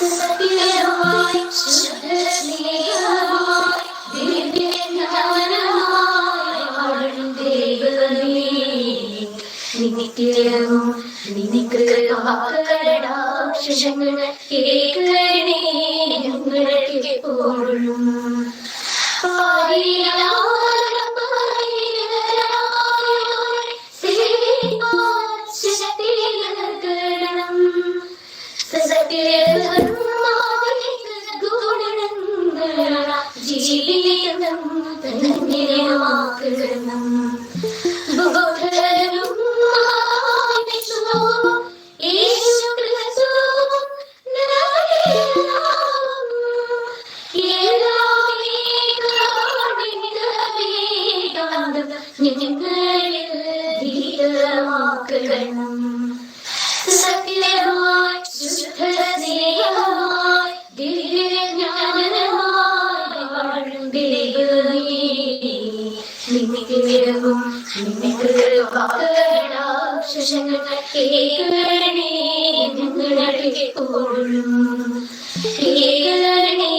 സത്യമായി ശുദ്ധസ്നേഹമായി ദിവ്യജ്ഞാനമായി വാഴും ദൈവമേ, നിത്യവും നിനക്കൃപാകടാക്ഷങ്ങൾ കേൾക്കണേ ഞങ്ങൾക്കെപ്പോഴും. ജീവിതം ധന്യമാക്കണം. സത്യമായി ശുദ്ധസ്നേഹമായി ദിവ്യജ്ഞാനമായി വാഴും ദൈവമേ, നിത്യവും നിനക്കൃപാകടാക്ഷങ്ങൾ കേൾക്കണേ ഞങ്ങളെപ്പോഴും. കേൾക്കണേ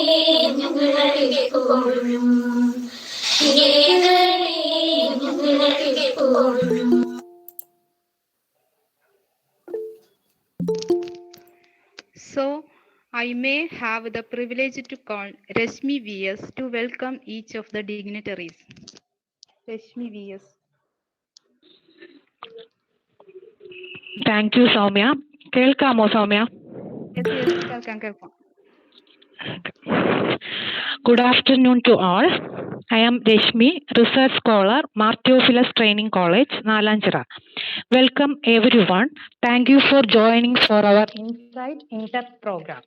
ഞങ്ങളെപ്പോഴും. കേൾക്കണേ ഞങ്ങളെപ്പോഴും. So, I may have the privilege to call Rashmi VS to welcome each of the dignitaries. Rashmi VS. Thank you, Soumya. Kelkamo, Soumya. Yes, welcome. Good afternoon to all. I am Rashmi, Research Scholar, Theophilus Training College, Nalanchira. Welcome everyone. Thank you for joining for our Indepth program.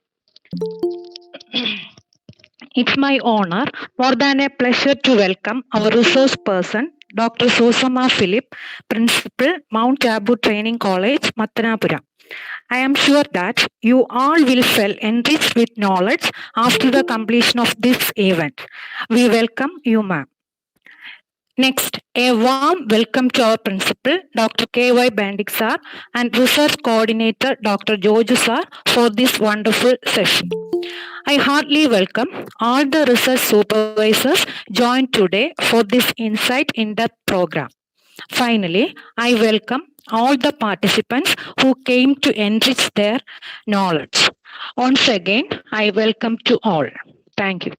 It's my honor, more than a pleasure, to welcome our resource person, Dr. Rosamma Philip, Principal, Mount Taboo Training College, Mattanapura. I am sure that you all will feel enriched with knowledge after the completion of this event. We welcome you, ma'am. Next, a warm welcome to our principal, Dr. K.Y. Bandik sir, and research coordinator, Dr. George sir, for this wonderful session. I heartily welcome all the research supervisors joined today for this Insight in-Depth program. Finally, I welcome all the participants who came to enrich their knowledge. Once again, I welcome to all. Thank you.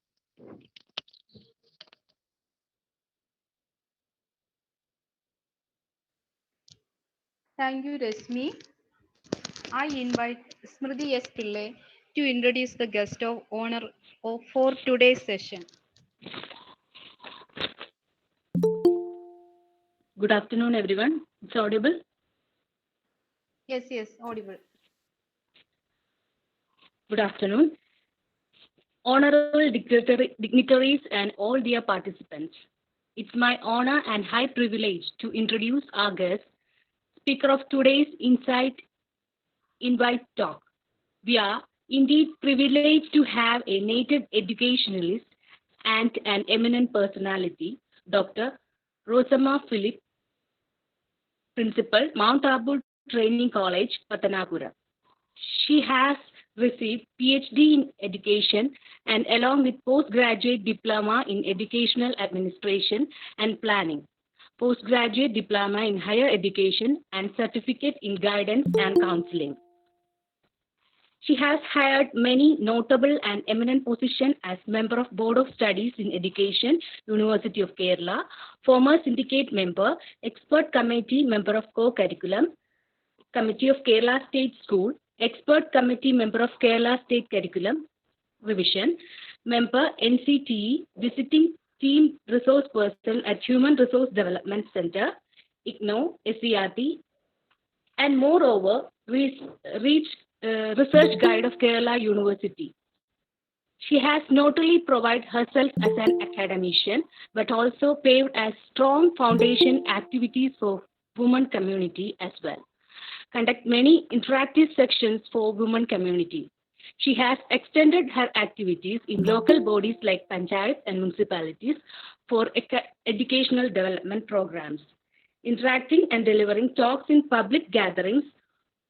Thank you, Rashmi. I invite Smriti S. Pillai to introduce the guest of honor for today's session. Good afternoon, everyone. It's audible? Yes, audible. Good afternoon. Honorable dignitaries and all dear participants. It's my honor and high privilege to introduce our guest, speaker of today's Insight Invite talk. We are indeed privileged to have a native educationalist and an eminent personality, Dr. Rosamma Philip, Principal, Mount Taboo Training College, Pattanapura. She has received PhD in education and along with postgraduate diploma in educational administration and planning, postgraduate diploma in higher education and certificate in guidance and counseling. She has held many notable and eminent positions as member of Board of Studies in Education, University of Kerala, former syndicate member, expert committee member of co-curriculum, Committee of Kerala State School, expert committee member of Kerala State Curriculum Revision, member NCTE, visiting team resource person at Human Resource Development Center, IGNO, SCRT, and moreover, research guide of Kerala University. She has not only provided herself as an academician, but also paved as strong foundation activities for women community as well. Conduct many interactive sections for women community. She has extended her activities in local bodies like panchayats and municipalities for educational development programs, interacting and delivering talks in public gatherings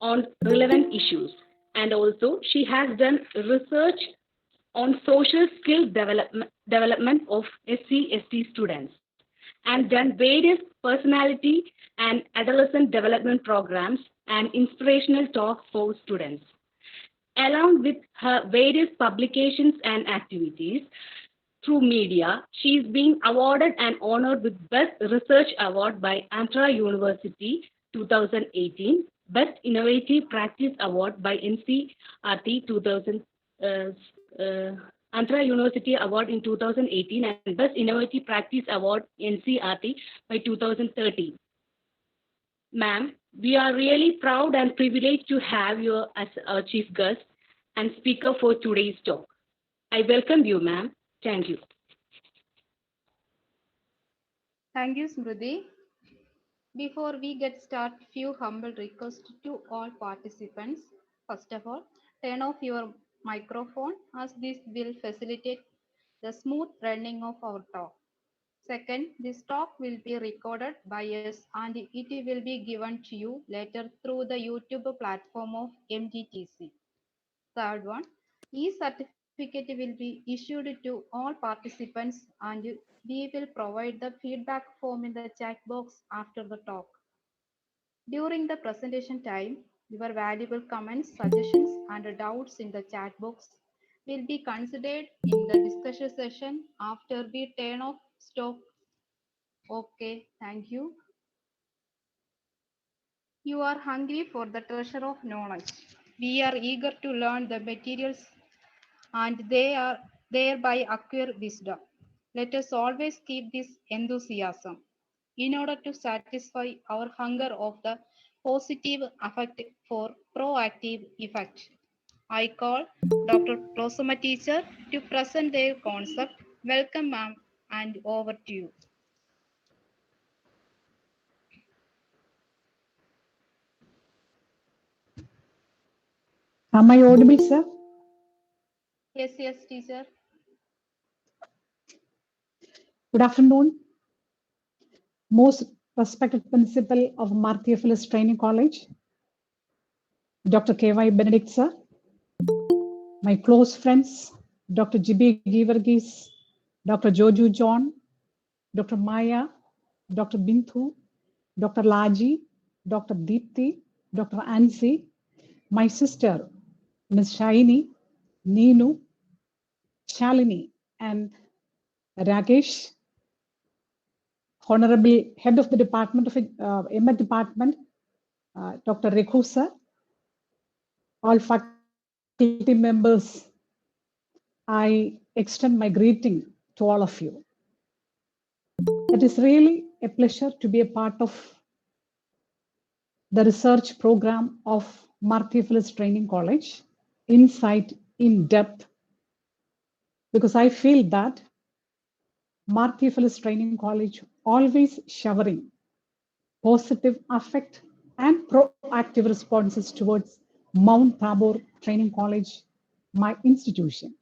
on relevant issues, and also she has done research on social skill development of SC/ST students and done various personality and adolescent development programs and inspirational talks for students. Along with her various publications and activities through media, she is being awarded and honored with Best Research Award by Andhra University 2018, Best Innovative Practice Award by NCRT 2000, Andhra University Award in 2018, and Best Innovative Practice Award NCRT by 2013. Ma'am, we are really proud and privileged to have you as our chief guest and speaker for today's talk. I welcome you, ma'am. Thank you. Thank you, Smriti. Before we get started, few humble requests to all participants. First of all, turn off your microphone as this will facilitate the smooth running of our talk. Second, this talk will be recorded by us and it will be given to you later through the YouTube platform of MTTC. Third one, e-certificate will be issued to all participants and we will provide the feedback form in the chat box after the talk. During the presentation time, your valuable comments, suggestions, and doubts in the chat box will be considered in the discussion session after we turn off stop. Okay, thank you. You are hungry for the treasure of knowledge. We are eager to learn the materials and they are thereby acquire wisdom. Let us always keep this enthusiasm in order to satisfy our hunger of the positive effect for proactive effect. I call Dr. Rosamma teacher to present their concept. Welcome, ma'am, and over to you. Am I audible, sir? Yes, teacher. Good afternoon. Most respected principal of Theophilus Training College, Dr. K.Y. Benedict, sir. My close friends, Dr. G.B. Givergis, Dr. Joju John, Dr. Maya, Dr. Binthu, Dr. Laji, Dr. Deepthi, Dr. Ansi, my sister, Ms. Shaini, Neenu, Shalini, and Rakesh, Honorable Head of the Department of MA Department, Dr. Rekhu sir, all faculty members, I extend my greeting to all of you. It is really a pleasure to be a part of the research program of Theophilus Training College, Insight in Depth, because I feel that Theophilus Training College always showering positive affect and proactive responses towards Mount Tabor Training College, my institution.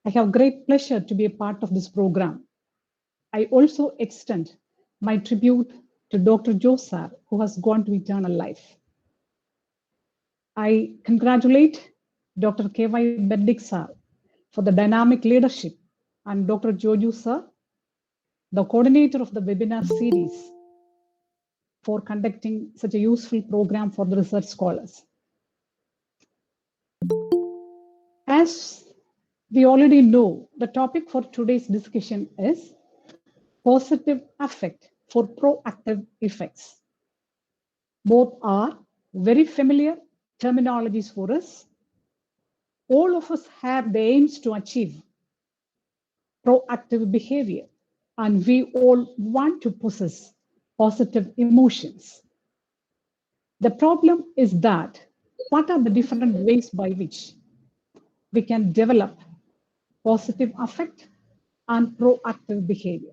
I have great pleasure to be a part of this program. I also extend my tribute to Dr. Josar, who has gone to eternal life. I congratulate Dr. K.Y. Benedict sir for the dynamic leadership and Dr. Joju sir, the coordinator of the webinar series, for conducting such a useful program for the research scholars. As we already know, the topic for today's discussion is positive affect for proactive effects. Both are very familiar terminologies for us. All of us have the aims to achieve proactive behavior, and we all want to possess positive emotions. The problem is that what are the different ways by which we can develop positive affect and proactive behavior?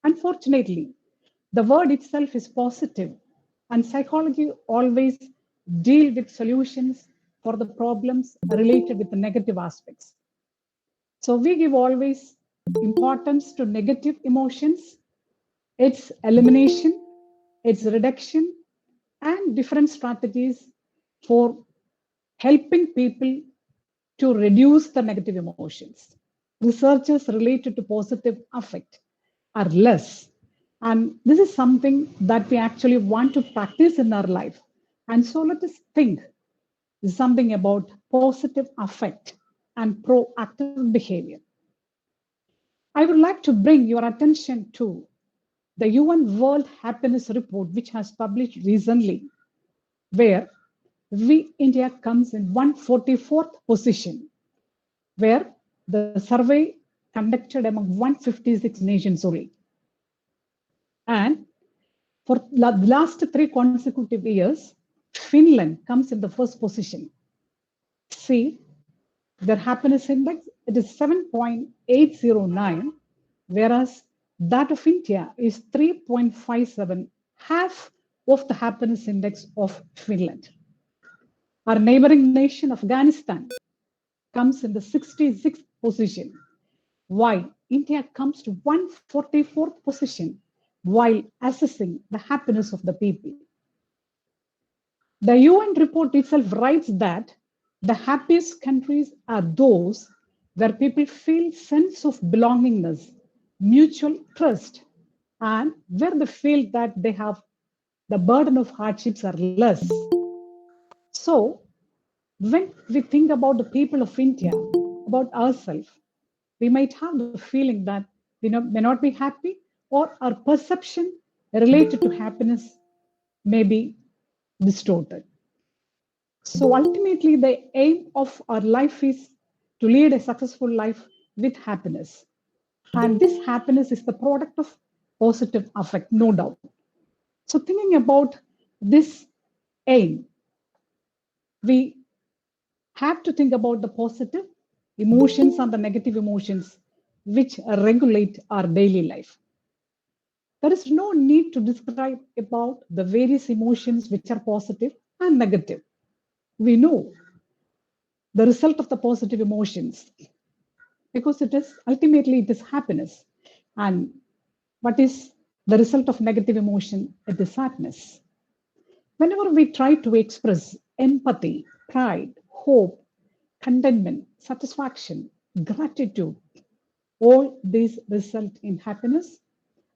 Unfortunately, the word itself is positive, and psychology always deal with solutions for the problems related with the negative aspects. So we give always importance to negative emotions, its elimination, its reduction, and different strategies for helping people to reduce the negative emotions. Researchers related to positive affect are less. And this is something that we actually want to practice in our life. And so let us think something about positive affect and proactive behavior. I would like to bring your attention to the UN World Happiness Report, which has published recently, where India comes in 144th position, where the survey conducted among 156 nations only. And for the last 3 consecutive years, Finland comes in the first position. See, their happiness index, it is 7.809, whereas that of India is 3.57, half of the happiness index of Finland. Our neighboring nation, Afghanistan, comes in the 66th position, while India comes to 144th position while assessing the happiness of the people. The UN report itself writes that the happiest countries are those where people feel sense of belongingness, mutual trust, and where they feel that they have the burden of hardships are less. So when we think about the people of India, about ourselves, we might have the feeling that we may not be happy, or our perception related to happiness may be distorted. So ultimately, the aim of our life is to lead a successful life with happiness. And this happiness is the product of positive affect, no doubt. So thinking about this aim, we have to think about the positive emotions and the negative emotions which regulate our daily life. There is no need to describe about the various emotions which are positive and negative. We know the result of the positive emotions because it is happiness. And what is the result of negative emotion? It is sadness. Whenever we try to express empathy, pride, hope, contentment, satisfaction, gratitude, all these result in happiness.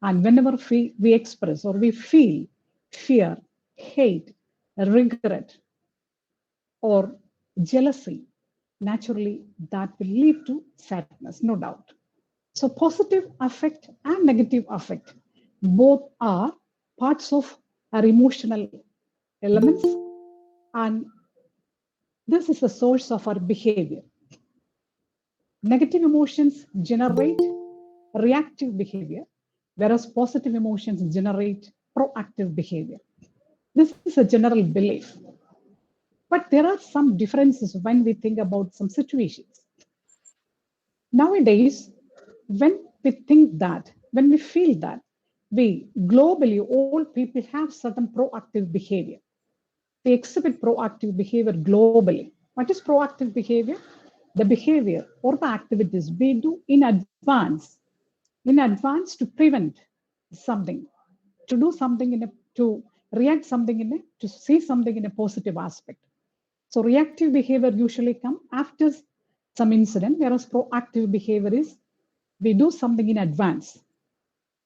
And whenever we express or we feel fear, hate, regret, or jealousy, naturally that will lead to sadness, no doubt. So positive affect and negative affect, both are parts of our emotional elements, and this is the source of our behavior. Negative emotions generate reactive behavior, whereas positive emotions generate proactive behavior. This is a general belief. But there are some differences when we think about some situations. Nowadays, when we think that, when we feel that, we globally, all people have certain proactive behavior. They exhibit proactive behavior globally. What is proactive behavior? The behavior or the activities we do in advance to prevent something, to do something to react something to see something in a positive aspect. So reactive behavior usually come after some incident, whereas proactive behavior is we do something in advance.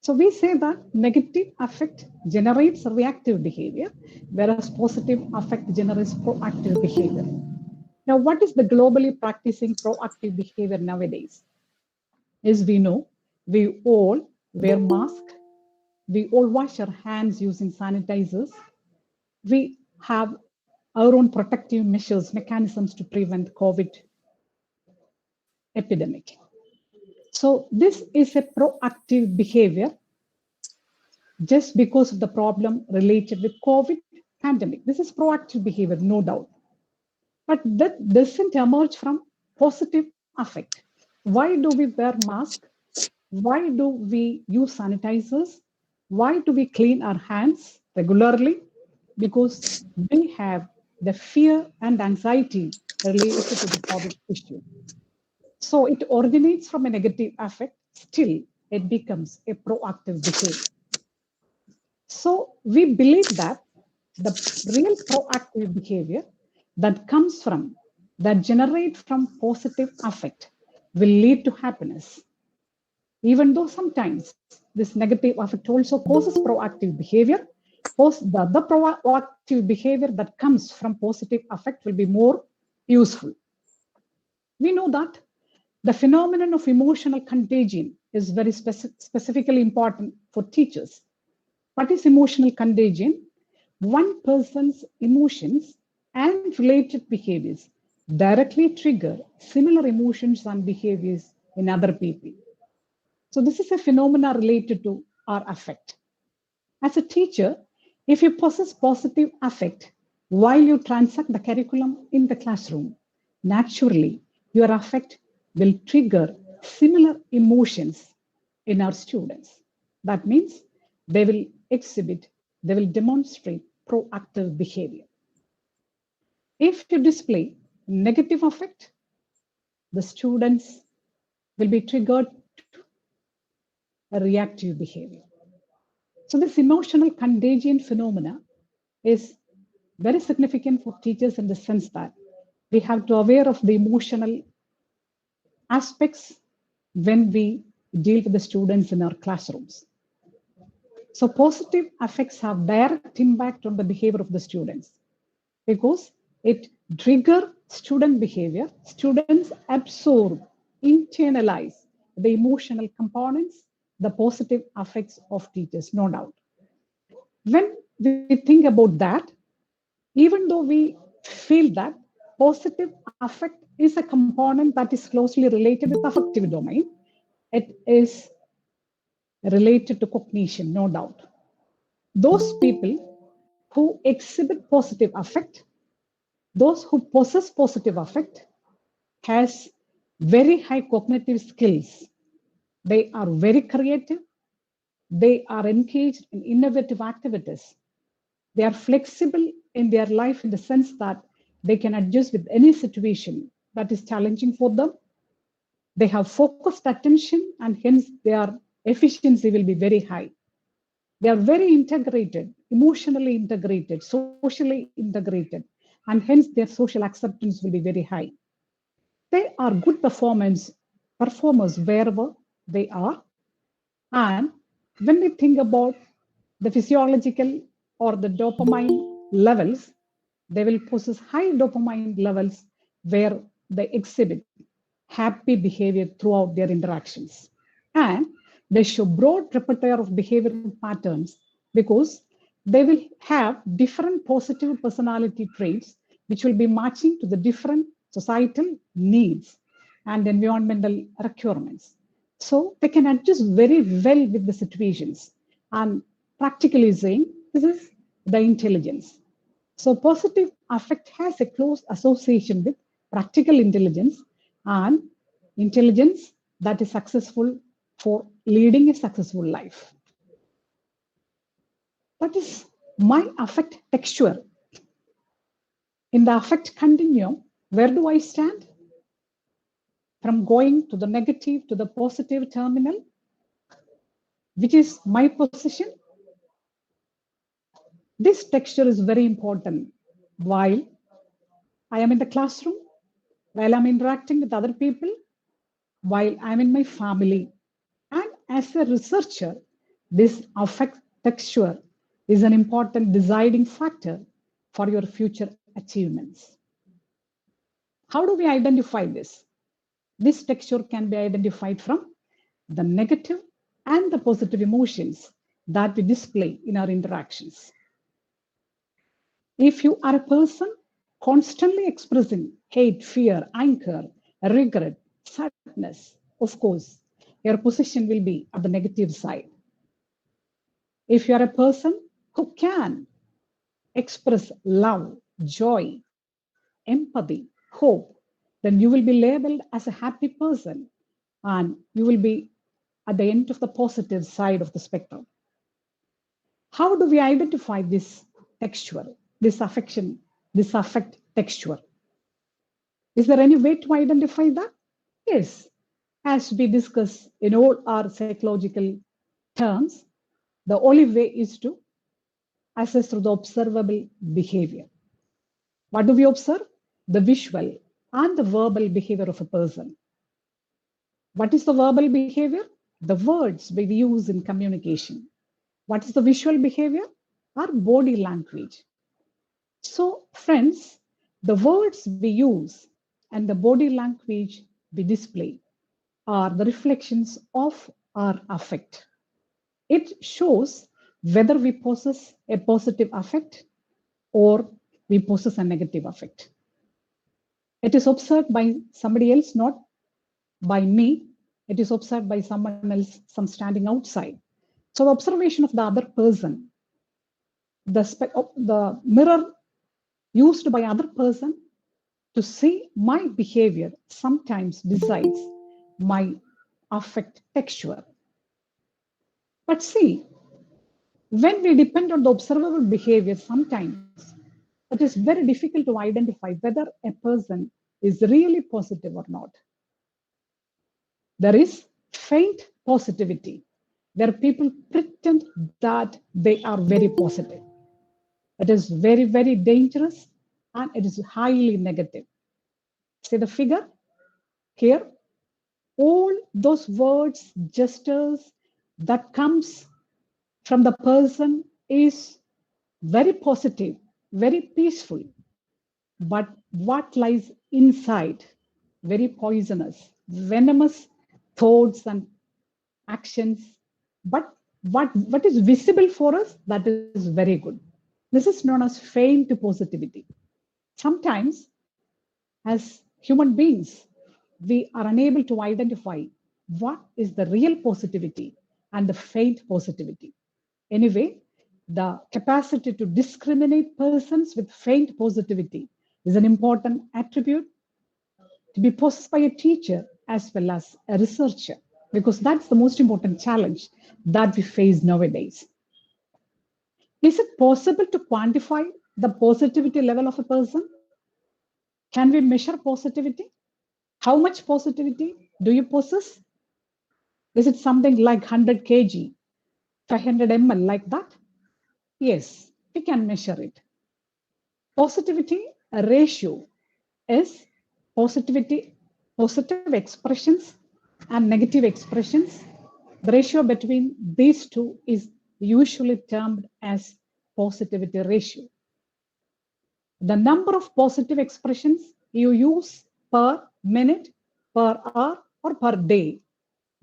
So we say that negative affect generates reactive behavior, whereas positive affect generates proactive behavior. Now, what is the globally practicing proactive behavior nowadays? As we know, we all wear masks, we all wash our hands using sanitizers, we have our own protective measures, mechanisms to prevent COVID epidemic. So this is a proactive behavior just because of the problem related with COVID pandemic. This is proactive behavior, no doubt. But that doesn't emerge from positive affect. Why do we wear masks? Why do we use sanitizers? Why do we clean our hands regularly? Because we have the fear and anxiety related to the COVID issue. So it originates from a negative affect, still it becomes a proactive behavior. So we believe that the real proactive behavior that generate from positive affect will lead to happiness. Even though sometimes this negative affect also causes proactive behavior, the proactive behavior that comes from positive affect will be more useful. We know that the phenomenon of emotional contagion is very specifically important for teachers. What is emotional contagion? One person's emotions and related behaviors directly trigger similar emotions and behaviors in other people. So this is a phenomena related to our affect. As a teacher, if you possess positive affect while you transact the curriculum in the classroom, naturally your affect will trigger similar emotions in our students. That means they will demonstrate proactive behavior. If you display negative affect, the students will be triggered to a reactive behavior. So this emotional contagion phenomena is very significant for teachers in the sense that we have to aware of the emotional aspects when we deal with the students in our classrooms. So positive affects have direct impact on the behavior of the students because it triggers student behavior. Students absorb, internalize the emotional components, the positive affects of teachers, no doubt. When we think about that, even though we feel that positive affect is a component that is closely related with affective domain, it is related to cognition, no doubt. Those people who exhibit positive affect, those who possess positive affect, has very high cognitive skills. They are very creative. They are engaged in innovative activities. They are flexible in their life in the sense that they can adjust with any situation that is challenging for them. They have focused attention and hence their efficiency will be very high. They are very integrated, emotionally integrated, socially integrated, and hence their social acceptance will be very high. They are good performers wherever they are. And when we think about the physiological or the dopamine levels, they will possess high dopamine levels where they exhibit happy behavior throughout their interactions. And they show broad repertoire of behavioral patterns because they will have different positive personality traits which will be matching to the different societal needs and environmental requirements. So they can adjust very well with the situations. And practically saying, this is the intelligence. So positive affect has a close association with practical intelligence and intelligence that is successful for leading a successful life. That is my affect texture. In the affect continuum, where do I stand? From going to the negative to the positive terminal, which is my position. This texture is very important while I am in the classroom, while I'm interacting with other people, while I'm in my family. And as a researcher, this affect texture is an important deciding factor for your future achievements. How do we identify this? This texture can be identified from the negative and the positive emotions that we display in our interactions. If you are a person constantly expressing hate, fear, anger, regret, sadness, of course, your position will be at the negative side. If you are a person who can express love, joy, empathy, hope, then you will be labeled as a happy person and you will be at the end of the positive side of the spectrum. How do we identify this texture, this affection, this affect texture? Is there any way to identify that? Yes. As we discuss in all our psychological terms, the only way is to assess through the observable behavior. What do we observe? the visual and the verbal behavior of a person. What is the verbal behavior? The words we use in communication. What is the visual behavior? Our body language. So, friends, the words we use and the body language we display are the reflections of our affect. It shows whether we possess a positive affect or we possess a negative affect. It is observed by somebody else, not by me. It is observed by someone else, some standing outside. So the observation of the other person, the mirror used by other person to see my behavior sometimes decides my affect texture. But see, when we depend on the observable behavior, sometimes it is very difficult to identify whether a person is really positive or not. There is faint positivity, where people pretend that they are very positive. It is very, very dangerous and it is highly negative. See the figure here? All those words, gestures that comes from the person is very positive, very peaceful. But what lies inside, very poisonous, venomous thoughts and actions. But what is visible for us, that is very good. This is known as feign to positivity. Sometimes, as human beings, we are unable to identify what is the real positivity and the faint positivity. Anyway, the capacity to discriminate persons with faint positivity is an important attribute to be possessed by a teacher as well as a researcher, because that's the most important challenge that we face nowadays. Is it possible to quantify the positivity level of a person? Can we measure positivity? How much positivity do you possess? Is it something like 100 kg, 500 ml, like that? Yes, we can measure it. Positivity ratio is positive expressions and negative expressions. The ratio between these two is usually termed as positivity ratio. The number of positive expressions you use per minute, per hour, or per day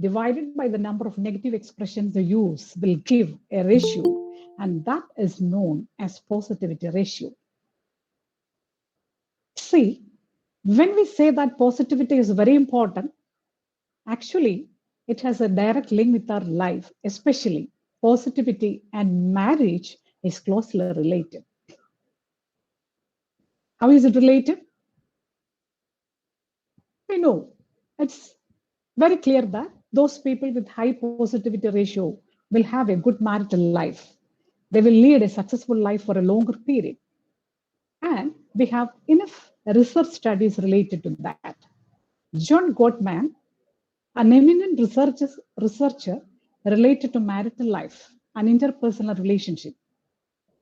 divided by the number of negative expressions you use will give a ratio, and that is known as positivity ratio. See, when we say that positivity is very important, actually, it has a direct link with our life, especially positivity and marriage is closely related. How is it related? We know it's very clear that those people with high positivity ratio will have a good marital life. They will lead a successful life for a longer period. And we have enough research studies related to that. John Gottman, an eminent researcher related to marital life and interpersonal relationship,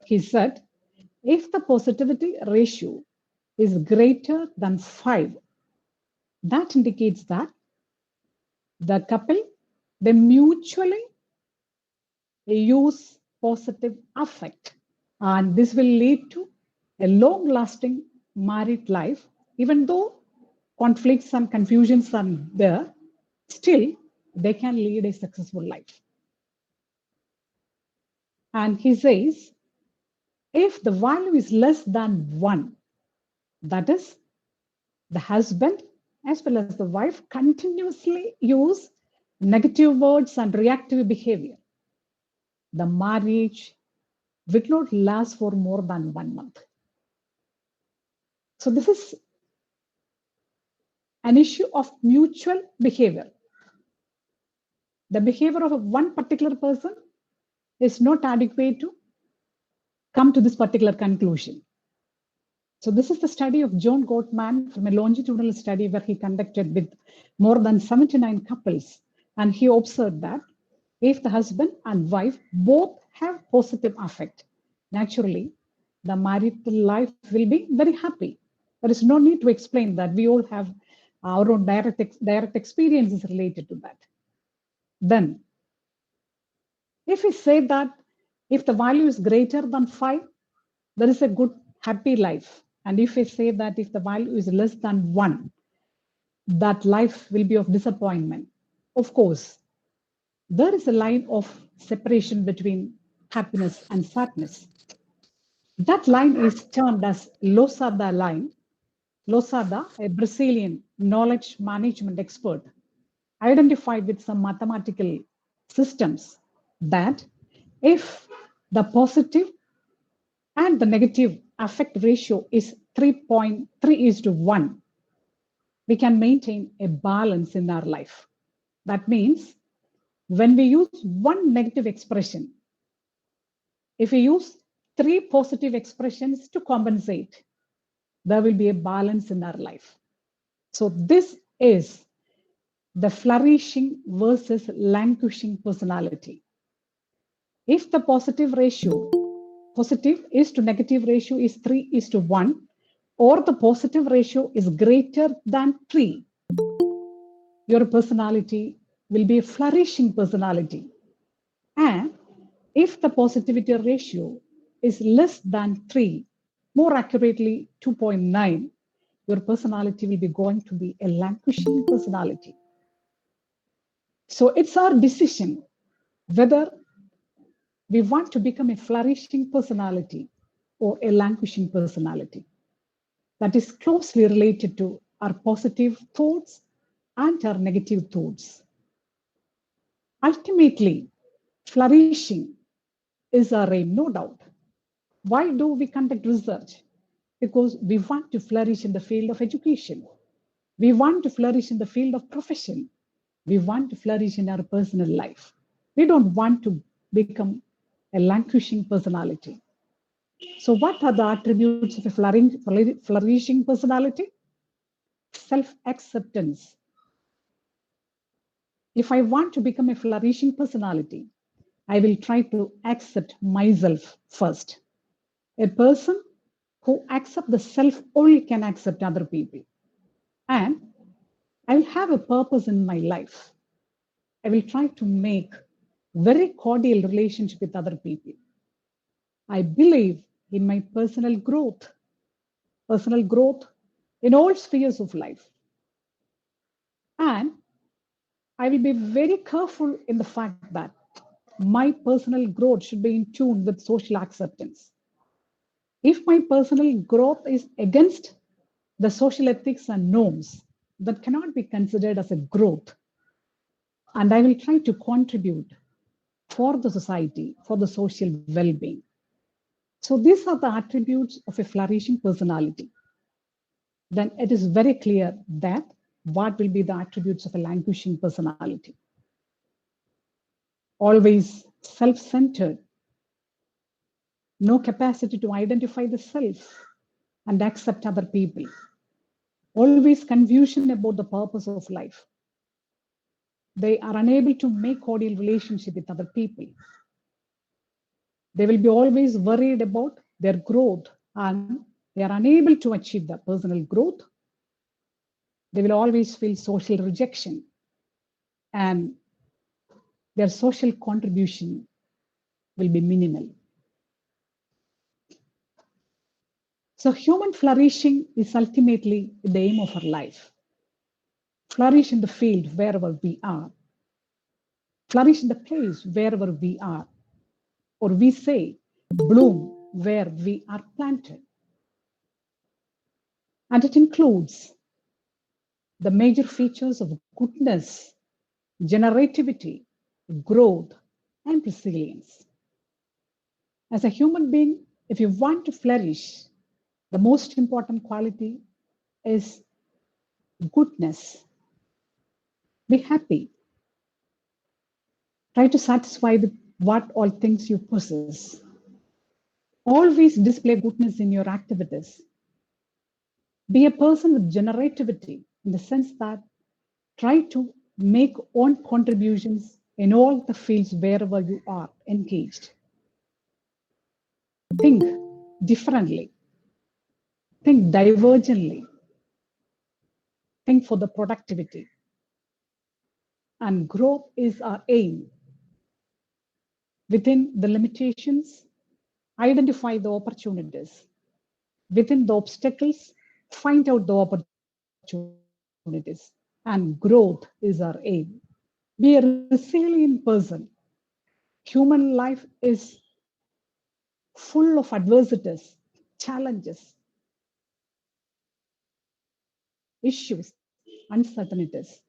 he said, if the positivity ratio is greater than 5, that indicates that the couple, they mutually use positive affect, and this will lead to a long-lasting married life. Even though conflicts and confusions are there, still they can lead a successful life. And he says, if the value is less than 1, that is, the husband as well as the wife continuously use negative words and reactive behavior, the marriage will not last for more than 1 month. So this is an issue of mutual behavior. The behavior of one particular person is not adequate to come to this particular conclusion. So this is the study of John Gottman from a longitudinal study where he conducted with more than 79 couples. And he observed that if the husband and wife both have positive affect, naturally, the marital life will be very happy. There is no need to explain that. We all have our own direct experiences related to that. Then, if we say that if the value is greater than 5, there is a good, happy life. And if we say that if the value is less than 1, that life will be of disappointment. Of course, there is a line of separation between happiness and sadness. That line is termed as Losada line. Losada, a Brazilian knowledge management expert, identified with some mathematical systems that if the positive and the negative affect ratio is 3.3:1, we can maintain a balance in our life. That means when we use one negative expression, if we use 3 positive expressions to compensate, there will be a balance in our life. So this is the flourishing versus languishing personality. If the positive is to negative ratio is 3:1, or the positive ratio is greater than 3, your personality will be a flourishing personality. And if the positivity ratio is less than 3, more accurately 2.9, your personality will be going to be a languishing personality. So it's our decision whether we want to become a flourishing personality or a languishing personality. That is closely related to our positive thoughts and our negative thoughts. Ultimately, flourishing is our aim, no doubt. Why do we conduct research? Because we want to flourish in the field of education. We want to flourish in the field of profession. We want to flourish in our personal life. We don't want to become a languishing personality. So what are the attributes of a flourishing personality? Self-acceptance. If I want to become a flourishing personality, I will try to accept myself first. A person who accepts the self only can accept other people. And I will have a purpose in my life. I will try to make very cordial relationship with other people. I believe in my personal growth in all spheres of life. And I will be very careful in the fact that my personal growth should be in tune with social acceptance. If my personal growth is against the social ethics and norms, that cannot be considered as a growth. And I will try to contribute for the society, for the social well-being. So these are the attributes of a flourishing personality. Then it is very clear that what will be the attributes of a languishing personality. Always self-centered, no capacity to identify the self and accept other people. Always confusion about the purpose of life. They are unable to make cordial relationship with other people. They will be always worried about their growth and they are unable to achieve their personal growth. They will always feel social rejection and their social contribution will be minimal. So human flourishing is ultimately the aim of our life. Flourish in the field wherever we are. Flourish in the place wherever we are. Or we say, bloom where we are planted. And it includes the major features of goodness, generativity, growth, and resilience. As a human being, if you want to flourish, the most important quality is goodness. Be happy. Try to satisfy with what all things you possess. Always display goodness in your activities. Be a person with generativity in the sense that try to make own contributions in all the fields wherever you are engaged. Think differently. think divergently, think for the productivity. And growth is our aim. Within the limitations, identify the opportunities. Within the obstacles, find out the opportunities. And growth is our aim. Be a resilient person. Human life is full of adversities, challenges, issues, uncertainties.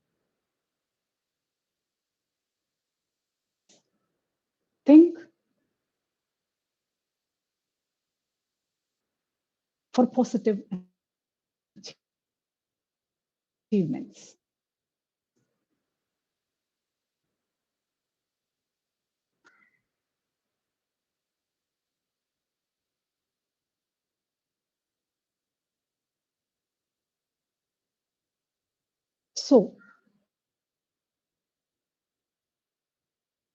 Think for positive achievements. So,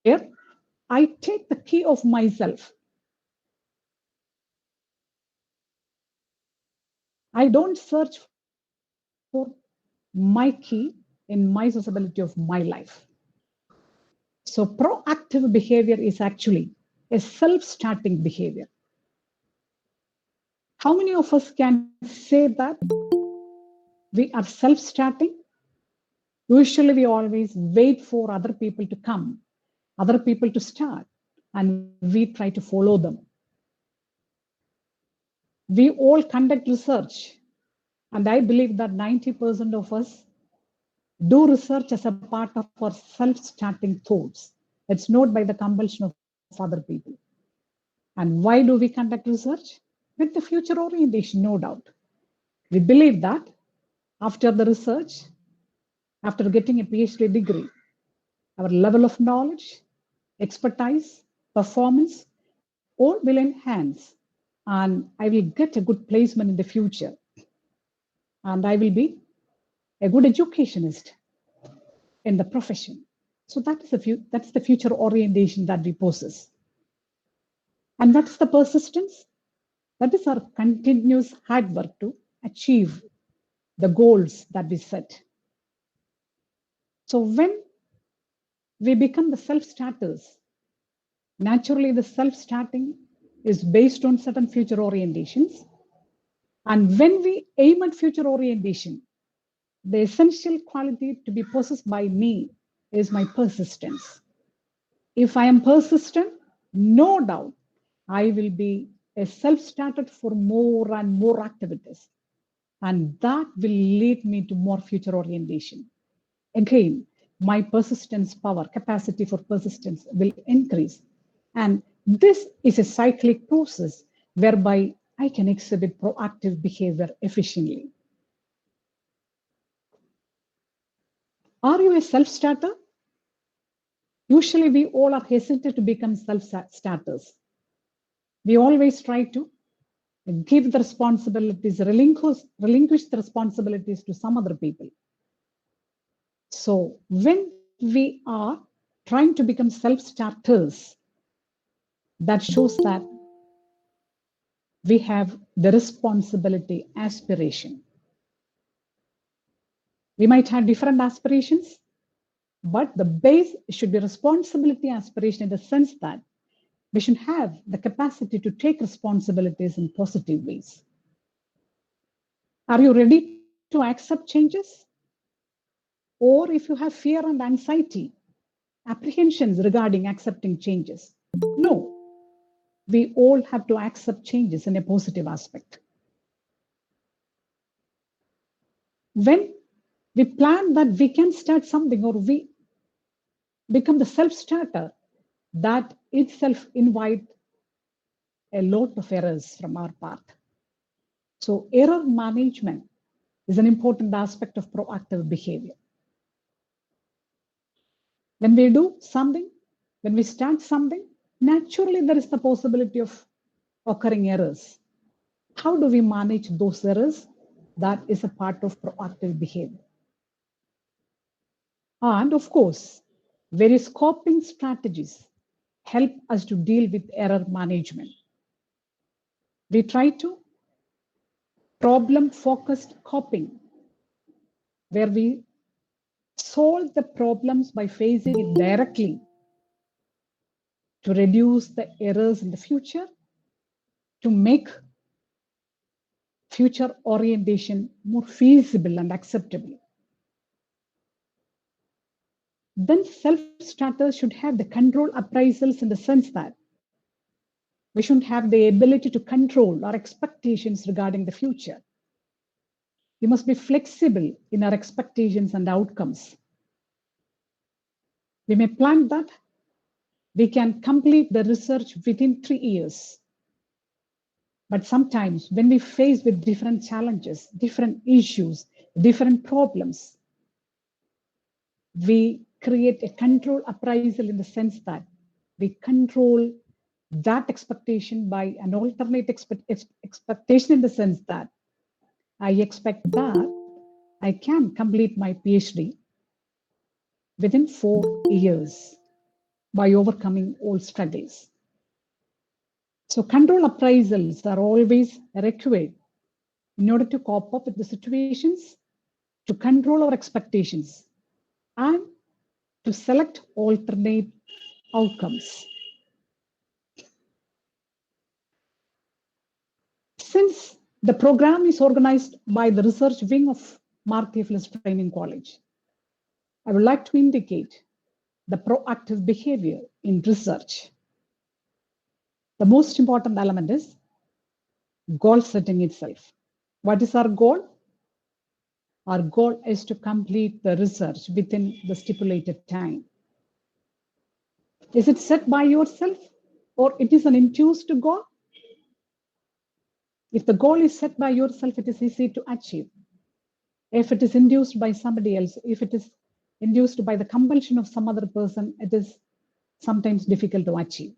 here I take the key of myself. I don't search for my key in my usability of my life. So proactive behavior is actually a self-starting behavior. How many of us can say that we are self-starting? Usually we always wait for other people to come, other people to start, and we try to follow them. We all conduct research, and I believe that 90% of us do research as a part of our self-starting thoughts. It's not by the compulsion of other people. And why do we conduct research? With the future orientation, no doubt. We believe that after the research, after getting a PhD degree, our level of knowledge, expertise, performance, all will enhance, and I will get a good placement in the future. And I will be a good educationist in the profession. So that's the future orientation that we possess. And what's the persistence? That is our continuous hard work to achieve the goals that we set. So when we become the self-starters, naturally the self-starting is based on certain future orientations. And when we aim at future orientation, the essential quality to be possessed by me is my persistence. If I am persistent, no doubt I will be a self-starter for more and more activities. And that will lead me to more future orientation. Again, my persistence power, capacity for persistence will increase. And this is a cyclic process whereby I can exhibit proactive behavior efficiently. Are you a self-starter? Usually we all are hesitant to become self-starters. We always try to give the responsibilities, relinquish the responsibilities to some other people. So when we are trying to become self-starters, that shows that we have the responsibility aspiration. We might have different aspirations, but the base should be responsibility aspiration in the sense that we should have the capacity to take responsibilities in positive ways. Are you ready to accept changes? Or if you have fear and anxiety, apprehensions regarding accepting changes? No, we all have to accept changes in a positive aspect. When we plan that we can start something or we become the self-starter, that itself invite a lot of errors from our part. So error management is an important aspect of proactive behavior. When we do something, when we start something, naturally there is the possibility of occurring errors. How do we manage those errors? That is a part of proactive behavior. And of course, various coping strategies help us to deal with error management. We try to problem-focused coping, where we solve the problems by facing it directly to reduce the errors in the future, to make future orientation more feasible and acceptable. Then self-starters should have the control appraisals in the sense that we shouldn't have the ability to control our expectations regarding the future. We must be flexible in our expectations and outcomes. We may plan that we can complete the research within 3 years. But sometimes when we face with different challenges, different issues, different problems, we create a control appraisal in the sense that we control that expectation by an alternate expectation in the sense that I expect that I can complete my PhD within 4 years by overcoming all struggles. So control appraisals are always required in order to cope up with the situations, to control our expectations, and to select alternate outcomes. Since the program is organized by the research wing of Theophilus Training College, I would like to indicate the proactive behavior in research. The most important element is goal setting itself. What is our goal? Our goal is to complete the research within the stipulated time. Is it set by yourself or it is an induced goal? If the goal is set by yourself, it is easy to achieve. If it is induced by somebody else, if it is induced by the compulsion of some other person, it is sometimes difficult to achieve.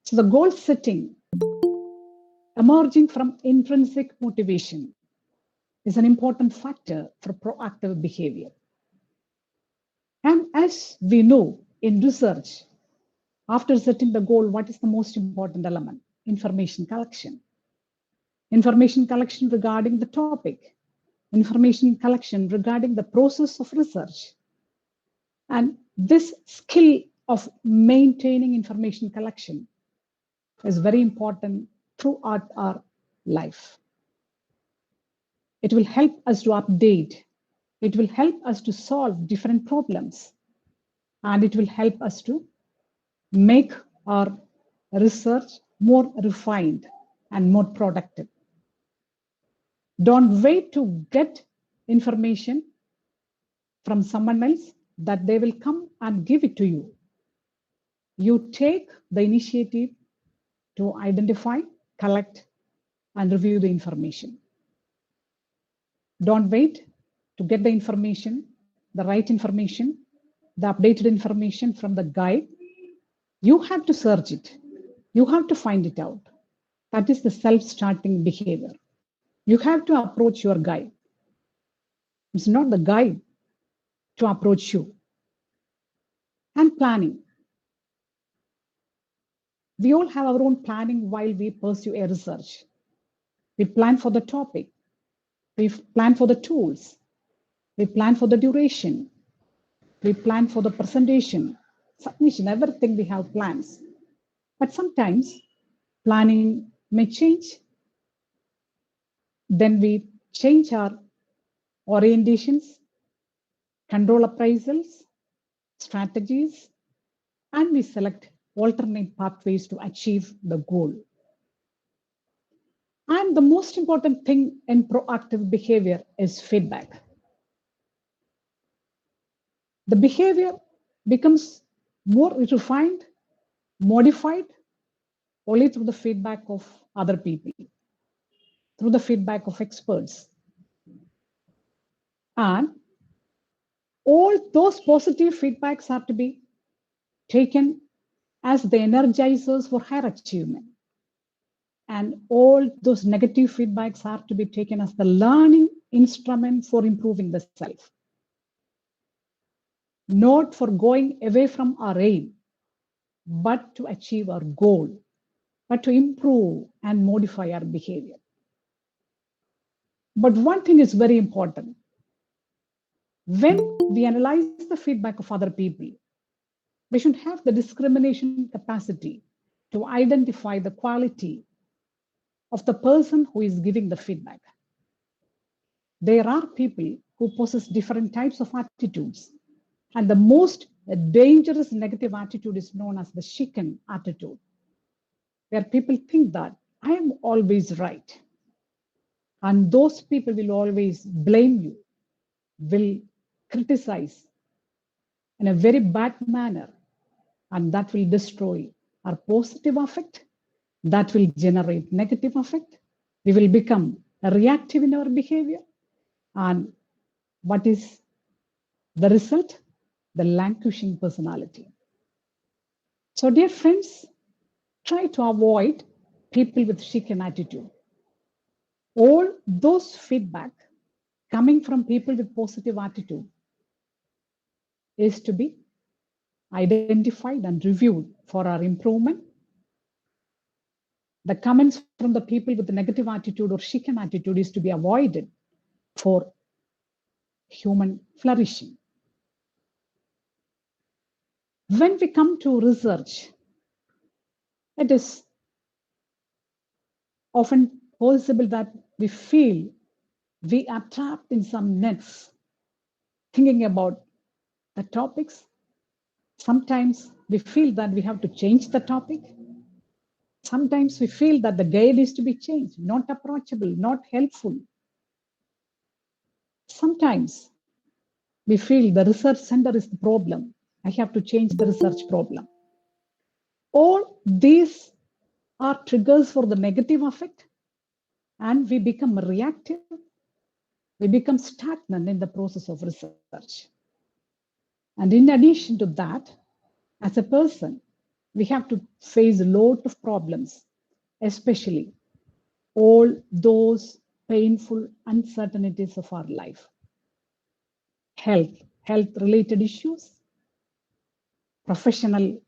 So the goal setting emerging from intrinsic motivation is an important factor for proactive behavior. And as we know in research, after setting the goal, what is the most important element? Information collection. Information collection regarding the topic. Information collection regarding the process of research. And this skill of maintaining information collection is very important throughout our life. It will help us to update. It will help us to solve different problems. And it will help us to make our research more refined and more productive. Don't wait to get information from someone else that they will come and give it to you. You take the initiative to identify, collect, and review the information. Don't wait to get the information, the right information, the updated information from the guide. You have to search it. You have to find it out. That is the self-starting behavior. You have to approach your guide. It's not the guide to approach you. And planning. We all have our own planning while we pursue a research. We plan for the topic. We plan for the tools. We plan for the duration. We plan for the presentation, submission, everything we have plans. But sometimes planning may change. Then we change our orientations, control appraisals, strategies, and we select alternate pathways to achieve the goal. And the most important thing in proactive behavior is feedback. The behavior becomes more refined, modified only through the feedback of other people, through the feedback of experts. And all those positive feedbacks have to be taken as the energizers for higher achievement. And all those negative feedbacks have to be taken as the learning instrument for improving the self. Not for going away from our aim, but to achieve our goal, but to improve and modify our behavior. But one thing is very important. When we analyze the feedback of other people, we should have the discrimination capacity to identify the quality of the person who is giving the feedback. There are people who possess different types of attitudes, and the most dangerous negative attitude is known as the chicken attitude, where people think that I am always right. And those people will always blame you, will criticize in a very bad manner, and that will destroy our positive affect, that will generate negative affect. We will become reactive in our behavior. And what is the result? The languishing personality. So, dear friends, try to avoid people with chicken attitude. All those feedback coming from people with positive attitude is to be identified and reviewed for our improvement. The comments from the people with the negative attitude or chicken attitude is to be avoided for human flourishing. When we come to research, it is often possible that we feel we are trapped in some nets thinking about the topics. Sometimes we feel that we have to change the topic. Sometimes we feel that the guide is to be changed, not approachable, not helpful. Sometimes we feel the research center is the problem. I have to change the research problem. All these are triggers for the negative effect, and we become reactive. We become stagnant in the process of research. And in addition to that, as a person, we have to face a lot of problems, especially all those painful uncertainties of our life. Health related issues, professional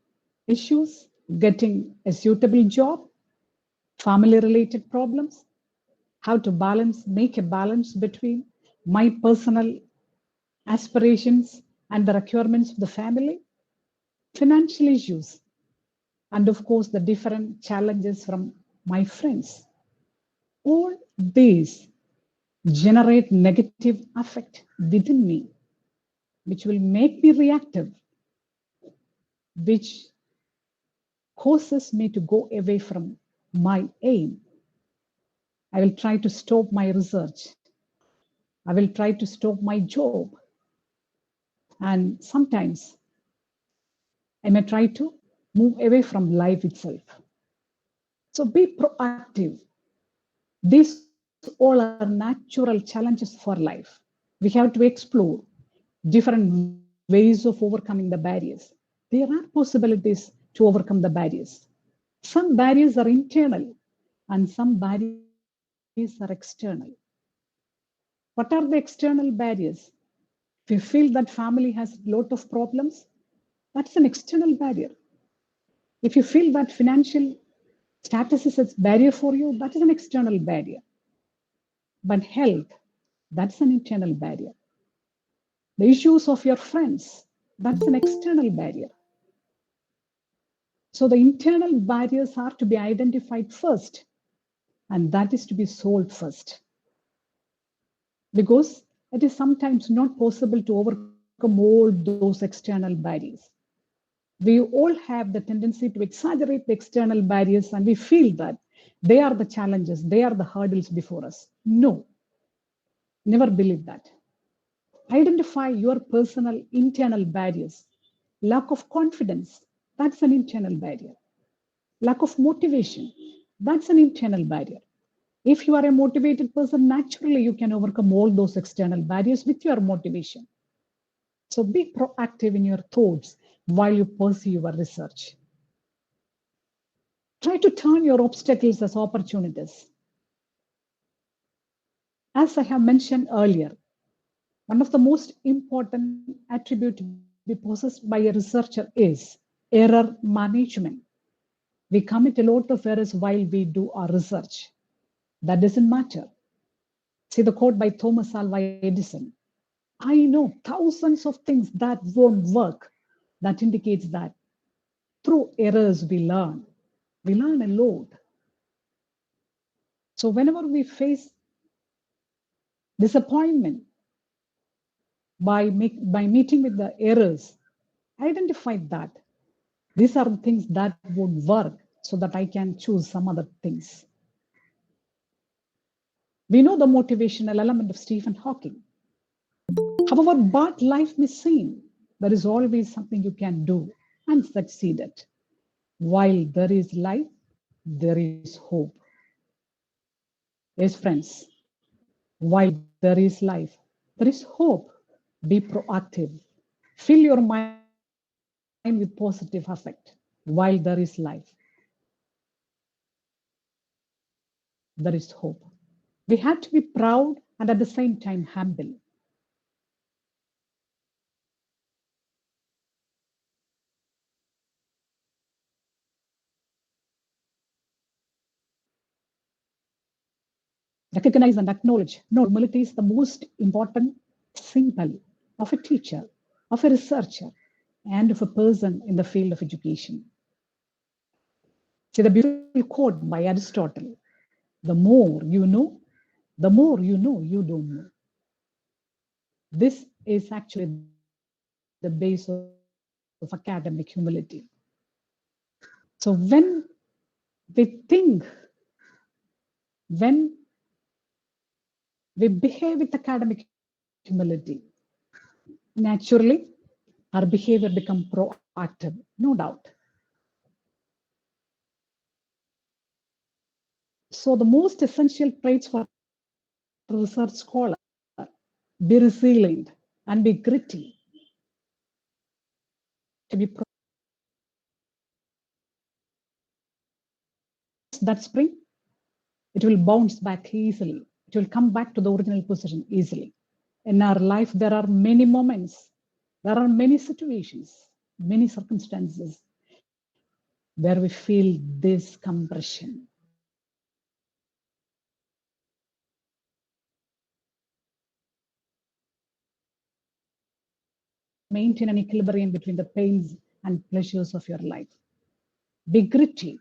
issues, getting a suitable job, family related problems, how to make a balance between my personal aspirations and the requirements of the family, financial issues, and of course, the different challenges from my friends. All these generate negative affect within me, which will make me reactive, which causes me to go away from my aim. I will try to stop my research. I will try to stop my job. And sometimes I may try to move away from life itself. So be proactive. These all are natural challenges for life. We have to explore different ways of overcoming the barriers. There are possibilities to overcome the barriers. Some barriers are internal and some barriers are external. What are the external barriers? If you feel that family has a lot of problems, that's an external barrier. If you feel that financial status is a barrier for you, that is an external barrier. But health, that's an internal barrier. The issues of your friends, that's an external barrier. So the internal barriers are to be identified first, and that is to be solved first. Because it is sometimes not possible to overcome all those external barriers. We all have the tendency to exaggerate the external barriers, and we feel that they are the challenges, they are the hurdles before us. No, never believe that. Identify your personal internal barriers. Lack of confidence, that's an internal barrier. Lack of motivation, that's an internal barrier. If you are a motivated person, naturally you can overcome all those external barriers with your motivation. So be proactive in your thoughts while you pursue your research. Try to turn your obstacles as opportunities. As I have mentioned earlier, one of the most important attributes to be possessed by a researcher is error management. We commit a lot of errors while we do our research. That doesn't matter. See the quote by Thomas Alva Edison. I know thousands of things that won't work. That indicates that through errors we learn. We learn a lot. So whenever we face disappointment by meeting with the errors, identify that these are the things that would work so that I can choose some other things. We know the motivational element of Stephen Hawking. However bad life may seem, there is always something you can do and succeed at. While there is life, there is hope. Yes, friends, while there is life, there is hope. Be proactive. Fill your mind with positive affect. While there is life, there is hope. We have to be proud and at the same time humble. Recognize and acknowledge. No, humility is the most important symbol of a teacher, of a researcher, and of a person in the field of education. See the beautiful quote by Aristotle: the more you know, the more you know you don't know. This is actually the base of academic humility. So when we think, when we behave with academic humility, naturally our behavior becomes proactive, no doubt. So the most essential traits for a research scholar: be resilient and be gritty. To be that spring, it will bounce back easily. It will come back to the original position easily. In our life, there are many moments, there are many situations, many circumstances where we feel this compression. Maintain an equilibrium between the pains and pleasures of your life. Be gritty,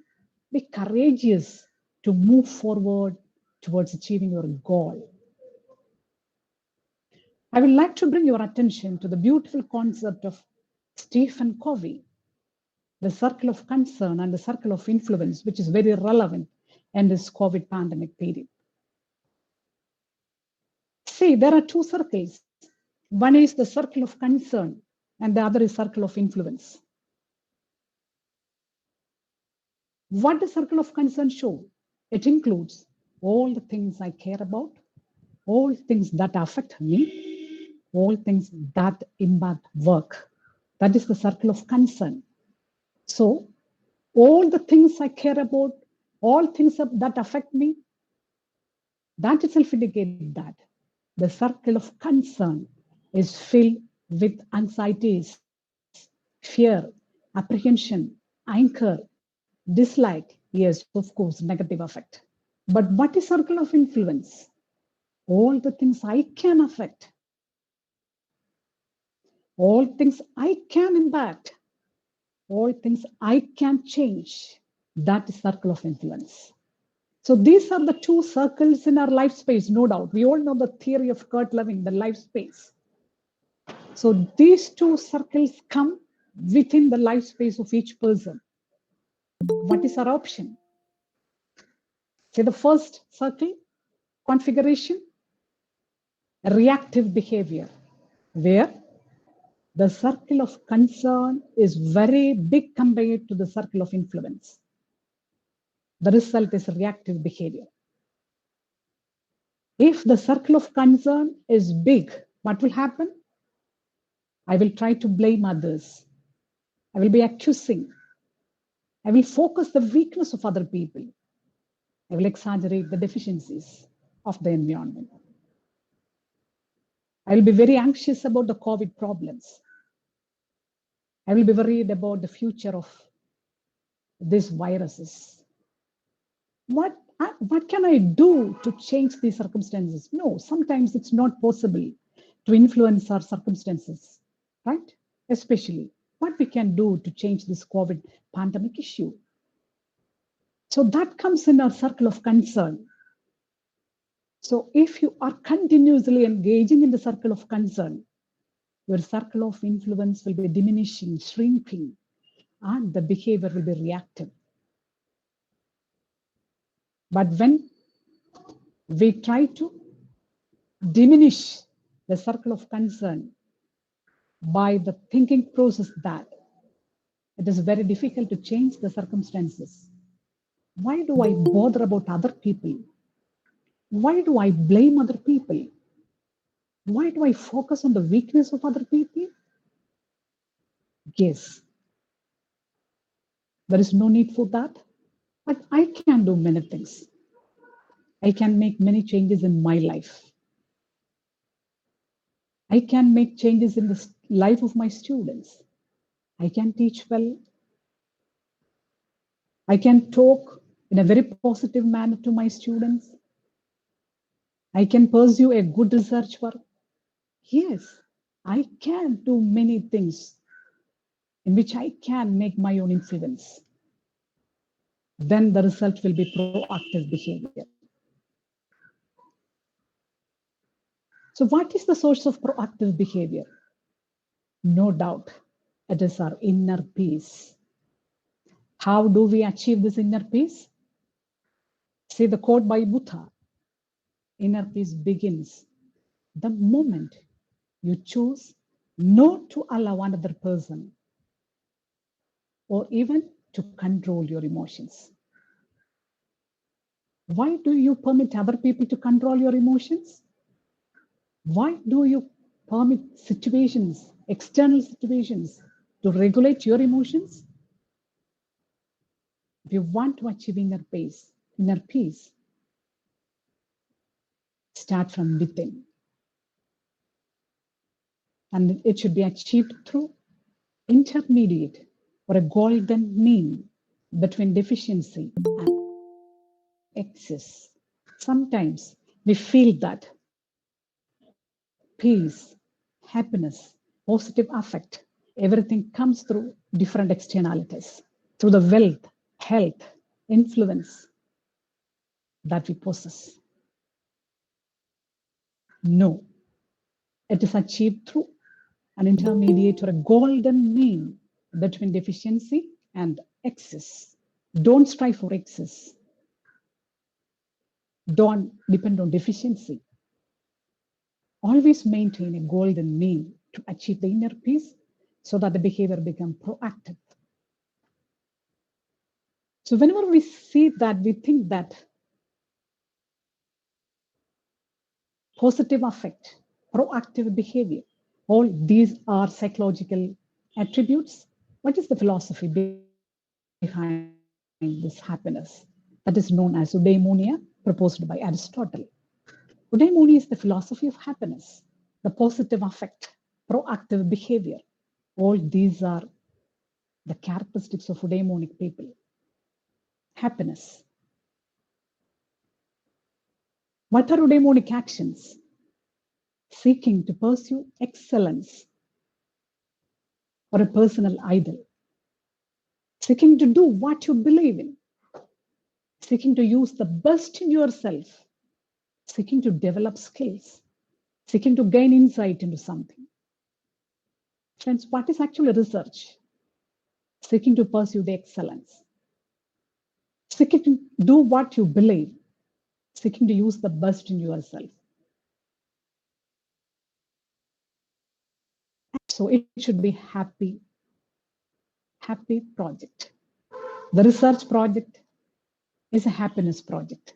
be courageous to move forward towards achieving your goal. I would like to bring your attention to the beautiful concept of Stephen Covey, the circle of concern and the circle of influence, which is very relevant in this COVID pandemic period. See, there are two circles. One is the circle of concern and the other is circle of influence. What the circle of concern show? It includes all the things I care about, all things that affect me, all things that impact work. That is the circle of concern. So all the things I care about, all things that affect me, that itself indicates that the circle of concern is filled with anxieties, fear, apprehension, anger, dislike, yes, of course, negative affect. But what is circle of influence? All the things I can affect, all things I can impact, all things I can change. That is circle of influence. So these are the two circles in our life space, no doubt. We all know the theory of Kurt Lewin, the life space. So these two circles come within the life space of each person. What is our option? Say the first circle, configuration, reactive behavior, where the circle of concern is very big compared to the circle of influence. The result is reactive behavior. If the circle of concern is big, what will happen? I will try to blame others. I will be accusing. I will focus the weakness of other people. I will exaggerate the deficiencies of the environment. I will be very anxious about the COVID problems. I will be worried about the future of these viruses. What What can I do to change these circumstances? No, sometimes it's not possible to influence our circumstances, right? Especially what we can do to change this COVID pandemic issue. So that comes in our circle of concern. So if you are continuously engaging in the circle of concern, your circle of influence will be diminishing, shrinking, and the behavior will be reactive. But when we try to diminish the circle of concern by the thinking process that it is very difficult to change the circumstances. Why do I bother about other people? Why do I blame other people? Why do I focus on the weakness of other people? Yes, there is no need for that. But I can do many things. I can make many changes in my life. I can make changes in the life of my students. I can teach well. I can talk in a very positive manner to my students. I can pursue a good research work. Yes, I can do many things in which I can make my own influence. Then the result will be proactive behavior. So what is the source of proactive behavior? No doubt, it is our inner peace. How do we achieve this inner peace? See the quote by Buddha. Inner peace begins the moment you choose not to allow another person or even to control your emotions. Why do you permit other people to control your emotions? Why do you permit situations, external situations, to regulate your emotions? If you want to achieve inner peace, start from within. And it should be achieved through intermediate or a golden mean between deficiency and excess. Sometimes we feel that peace, happiness, positive affect, everything comes through different externalities, through the wealth, health, influence that we possess. No, it is achieved through an intermediate or a golden mean between deficiency and excess. Don't strive for excess. Don't depend on deficiency. Always maintain a golden mean to achieve the inner peace so that the behavior becomes proactive. So whenever we see that, we think that positive affect, proactive behavior, all these are psychological attributes. What is the philosophy behind this happiness? That is known as eudaimonia, proposed by Aristotle. Eudaimonia is the philosophy of happiness, the positive affect, proactive behavior. All these are the characteristics of eudaimonic people. Happiness. What are eudaimonic actions? Seeking to pursue excellence or a personal ideal. Seeking to do what you believe in. Seeking to use the best in yourself. Seeking to develop skills. Seeking to gain insight into something. Friends, what is actually research? Seeking to pursue the excellence. Seeking to do what you believe. Seeking to use the best in yourself. So it should be happy project. The research project is a happiness project.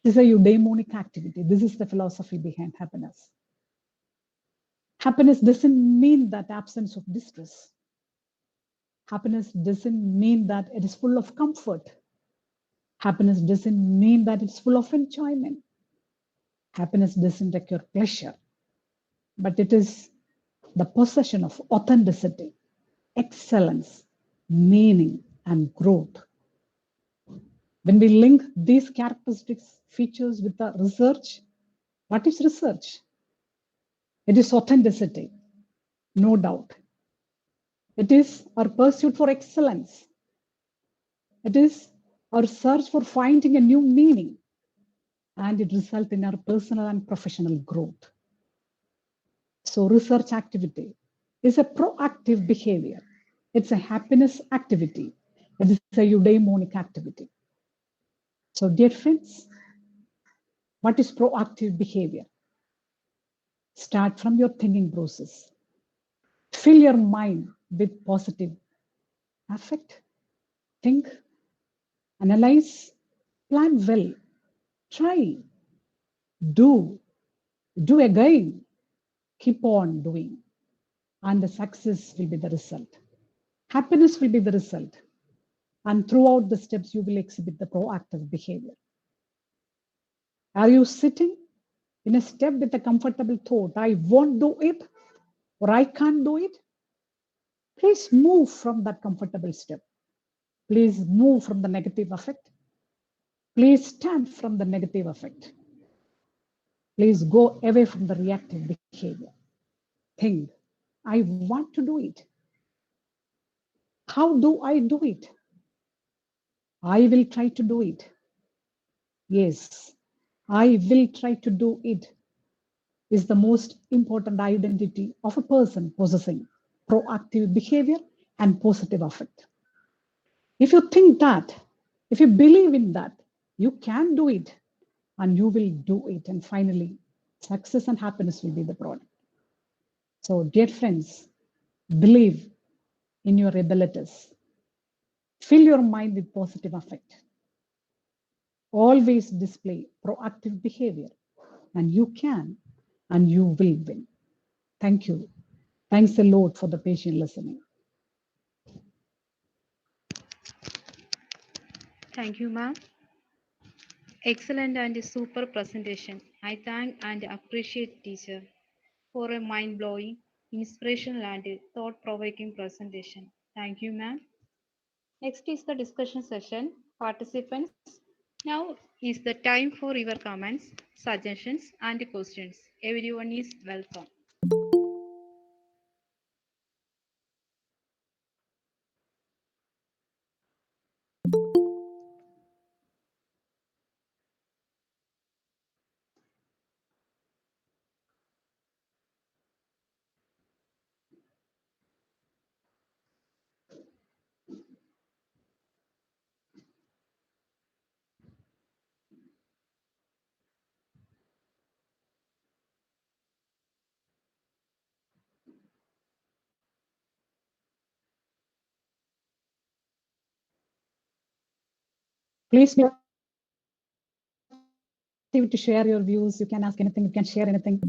This is a eudaimonic activity. This is the philosophy behind happiness. Happiness doesn't mean that absence of distress. Happiness doesn't mean that it is full of comfort. Happiness doesn't mean that it's full of enjoyment. Happiness doesn't require pleasure, but it is the possession of authenticity, excellence, meaning, and growth. When we link these characteristics, features with the research, what is research? It is authenticity, no doubt. It is our pursuit for excellence. It is our search for finding a new meaning, and it results in our personal and professional growth. So research activity is a proactive behavior. It's a happiness activity. It is a eudaimonic activity. So dear friends, what is proactive behavior? Start from your thinking process. Fill your mind with positive affect. Think, analyze, plan well, try, do again, keep on doing, and the success will be the result. Happiness will be the result. And throughout the steps, you will exhibit the proactive behavior. Are you sitting in a step with a comfortable thought, I won't do it, or I can't do it? Please move from that comfortable step. Please move from the negative affect. Please stand from the negative affect. Please go away from the reactive behavior. Think, I want to do it. How do I do it? I will try to do it. Yes, I will try to do it is the most important identity of a person possessing proactive behavior and positive affect. If you think that, if you believe in that, you can do it and you will do it. And finally, success and happiness will be the product. So dear friends, believe in your abilities. Fill your mind with positive affect. Always display proactive behavior, and you can and you will win. Thank you. Thanks a lot for the patient listening. Thank you, ma'am. Excellent and super presentation. I thank and appreciate teacher for a mind-blowing, inspirational and thought-provoking presentation. Thank you, ma'am. Next is the discussion session. Participants, now is the time for your comments, suggestions, and questions. Everyone is welcome. Please be active to share your views. You can ask anything, you can share anything.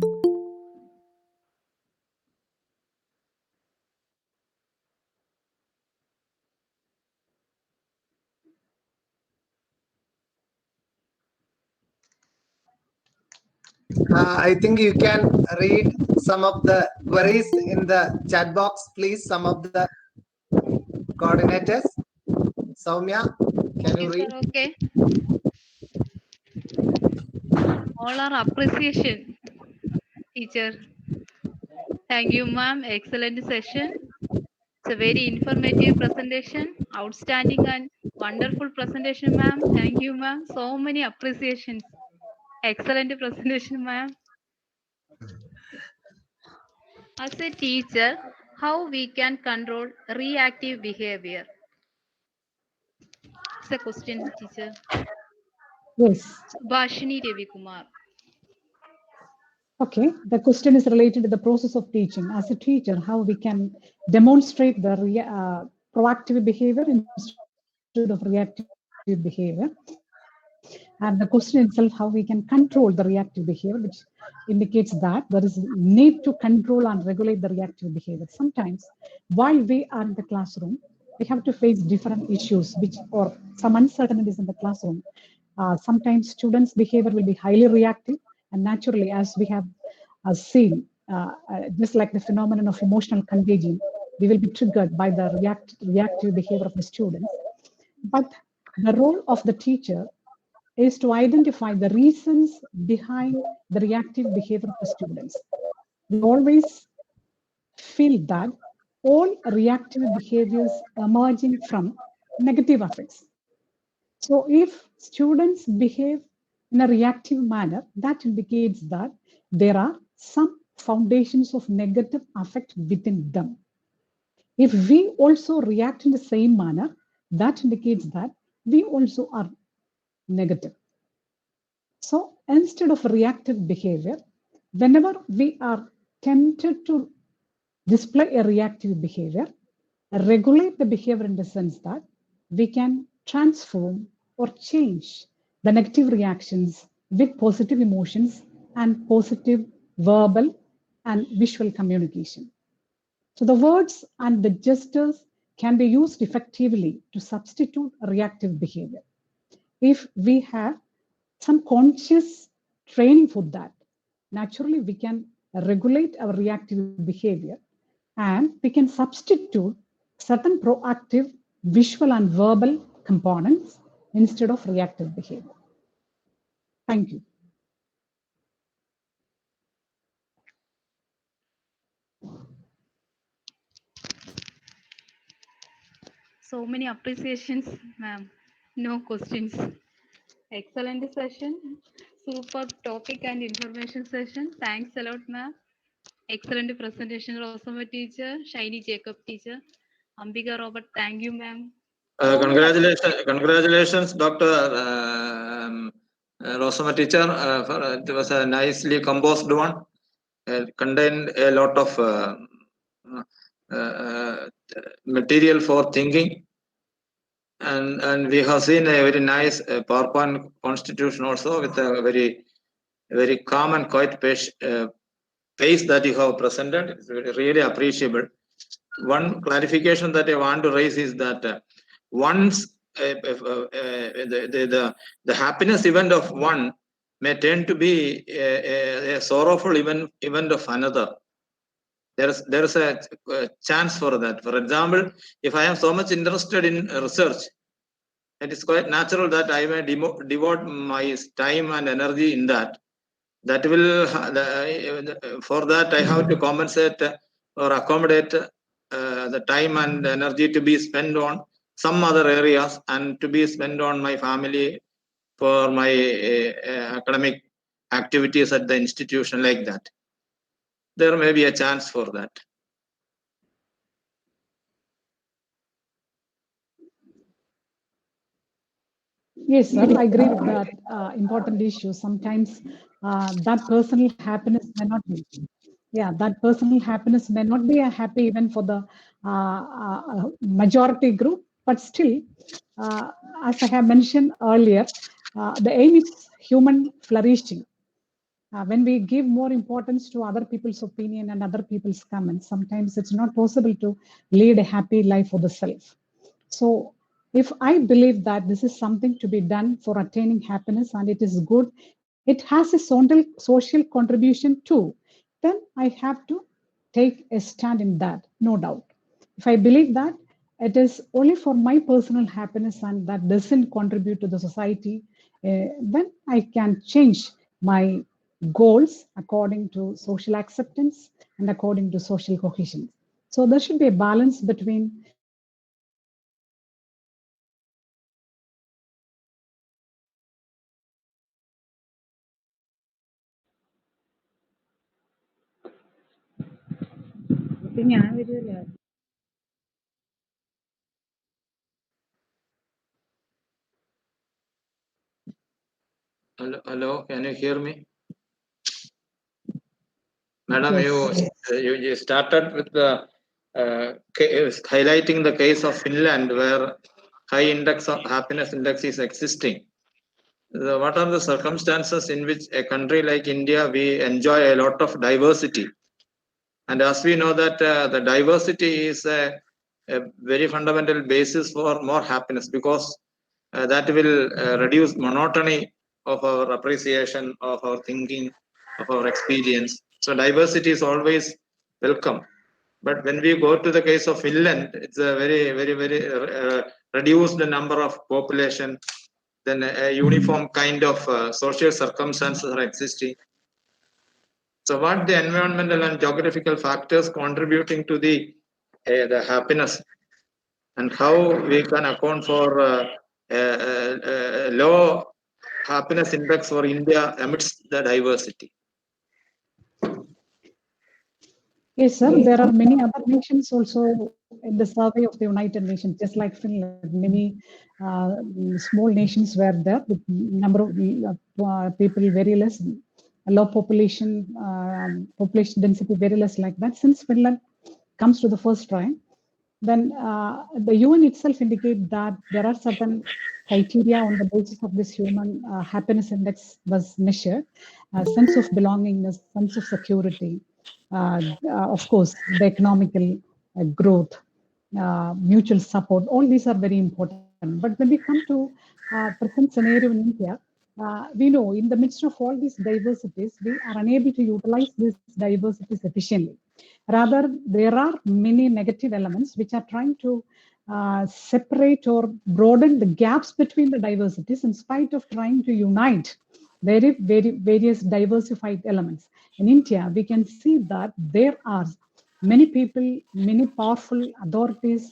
I think you can read some of the queries in the chat box, please. Some of the coordinators. Soumya, can you Okay, read? sir, okay. All our appreciation, teacher. Thank you, ma'am. Excellent session. It's a very informative presentation. Outstanding and wonderful presentation, ma'am. Thank you, ma'am. So many appreciations. Excellent presentation, ma'am. As a teacher, how we can control reactive behavior? It's a question, teacher. Yes. Bhashini Devi Kumar. Okay, the question is related to the process of teaching. As a teacher, how we can demonstrate the proactive behavior instead of reactive behavior. And the question itself, how we can control the reactive behavior, which indicates that there is need to control and regulate the reactive behavior. Sometimes while we are in the classroom, we have to face different issues, or some uncertainties in the classroom. Sometimes students' behavior will be highly reactive, and naturally, as we have seen, just like the phenomenon of emotional contagion, we will be triggered by the reactive behavior of the students. But The role of the teacher is to identify the reasons behind the reactive behavior of the students. We always feel that all reactive behaviors emerging from negative affects. So if students behave in a reactive manner, that indicates that there are some foundations of negative affect within them. If we also react in the same manner, that indicates that we also are negative. So instead of reactive behavior, whenever we are tempted to display a reactive behavior, regulate the behavior in the sense that we can transform or change the negative reactions with positive emotions and positive verbal and visual communication. So the words and the gestures can be used effectively to substitute reactive behavior. If we have some conscious training for that, naturally we can regulate our reactive behavior and we can substitute certain proactive visual and verbal components instead of reactive behavior. Thank you. So many appreciations, ma'am. No questions. Excellent session. Super topic and information session. Thanks a lot, ma'am. Excellent presentation, Rosamma teacher, Shiny Jacob teacher, Ambika Robert. Thank you, ma'am. Congratulations, Dr. Rosamma teacher. It was a nicely composed one. Contained a lot of material for thinking. And we have seen a very nice PowerPoint constitution also with a very calm and quiet pace that you have presented. It's really appreciable. One clarification that I want to raise is that once the happiness event of one may tend to be a sorrowful event of another. There is a chance for that. For example, if I am so much interested in research, it is quite natural that I may devote my time and energy in that. That will, for that I have to compensate or accommodate the time and energy to be spent on some other areas and to be spent on my family for my academic activities at the institution, like that. There may be a chance for that. Yes, sir, I agree with that important issue. Sometimes that personal happiness may not be. Yeah, that personal happiness may not be a happy even for the majority group, but still, as I have mentioned earlier, the aim is human flourishing. When we give more importance to other people's opinion and other people's comments, sometimes it's not possible to lead a happy life for the self. So if I believe that this is something to be done for attaining happiness and it is good, it has a social contribution too, then I have to take a stand in that, no doubt. If I believe that it is only for my personal happiness and that doesn't contribute to the society, then I can change my goals according to social acceptance and according to social cohesion. So there should be a balance between Hello, can you hear me? Madam, yes. you started with the highlighting the case of Finland, where high index of happiness index is existing. What are the circumstances in which a country like India, we enjoy a lot of diversity? And as we know that the diversity is a very fundamental basis for more happiness, because that will reduce monotony of our appreciation, of our thinking, of our experience. So diversity is always welcome. But when we go to the case of Finland, it's a very reduce the number of population, then a uniform kind of social circumstances are existing. So what the environmental and geographical factors contributing to the happiness, and how we can account for low happiness index for India amidst the diversity. Yes, sir. There are many other nations also in the survey of the United Nations, just like Finland. Many small nations were there with number of people very less, low population, population density very less like that. Since Finland comes to the first rank, then the UN itself indicates that there are certain criteria on the basis of this human happiness index was measured, sense of belongingness, sense of security, of course, the economical growth, mutual support, all these are very important. But when we come to present scenario in India, we know in the midst of all these diversities, we are unable to utilize these diversities efficiently. Rather, there are many negative elements which are trying to separate or broaden the gaps between the diversities in spite of trying to unite various diversified elements. In India, we can see that there are many people, many powerful authorities,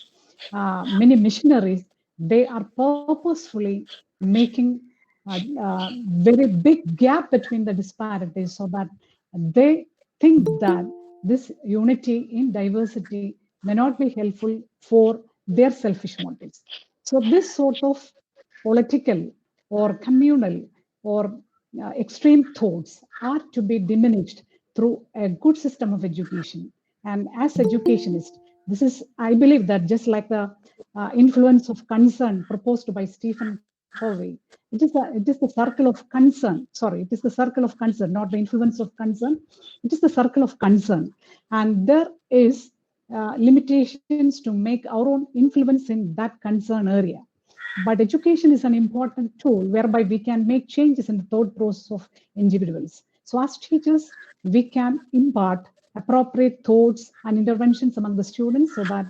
many missionaries. They are purposefully making a very big gap between the disparities so that they think that this unity in diversity may not be helpful for their selfish motives. So this sort of political or communal or extreme thoughts are to be diminished through a good system of education. And as educationists, this is, I believe that just like the influence of concern proposed by Stephen Covey, it is the circle of concern. Sorry, it is the circle of concern, not the influence of concern. It is the circle of concern. And there is limitations to make our own influence in that concern area. But education is an important tool whereby we can make changes in the thought process of individuals. So as teachers, we can impart appropriate thoughts and interventions among the students so that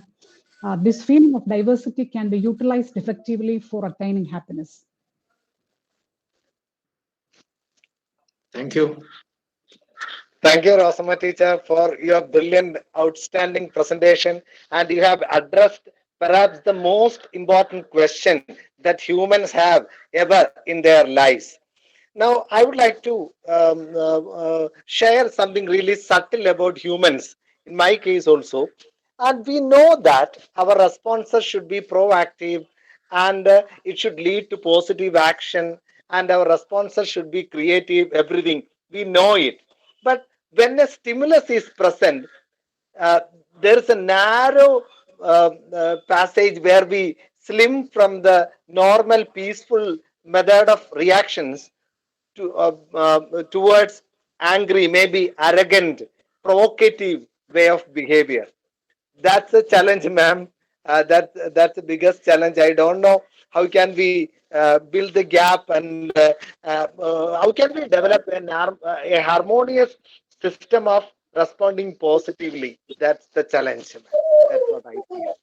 this feeling of diversity can be utilized effectively for attaining happiness. Thank you. Thank you, Rosamma teacher, for your brilliant, outstanding presentation. And you have addressed perhaps the most important question that humans have ever in their lives. Now, I would like to share something really subtle about humans, in my case also. And we know that our responses should be proactive and it should lead to positive action, and our responses should be creative, everything. We know it. But when a stimulus is present, there is a narrow passage where we slim from the normal peaceful method of reactions to towards angry, maybe arrogant, provocative way of behavior. That's a challenge, ma'am. That's the biggest challenge. I don't know how can we build the gap, and how can we develop a harmonious system of responding positively. That's the challenge, ma'am. That's what I feel.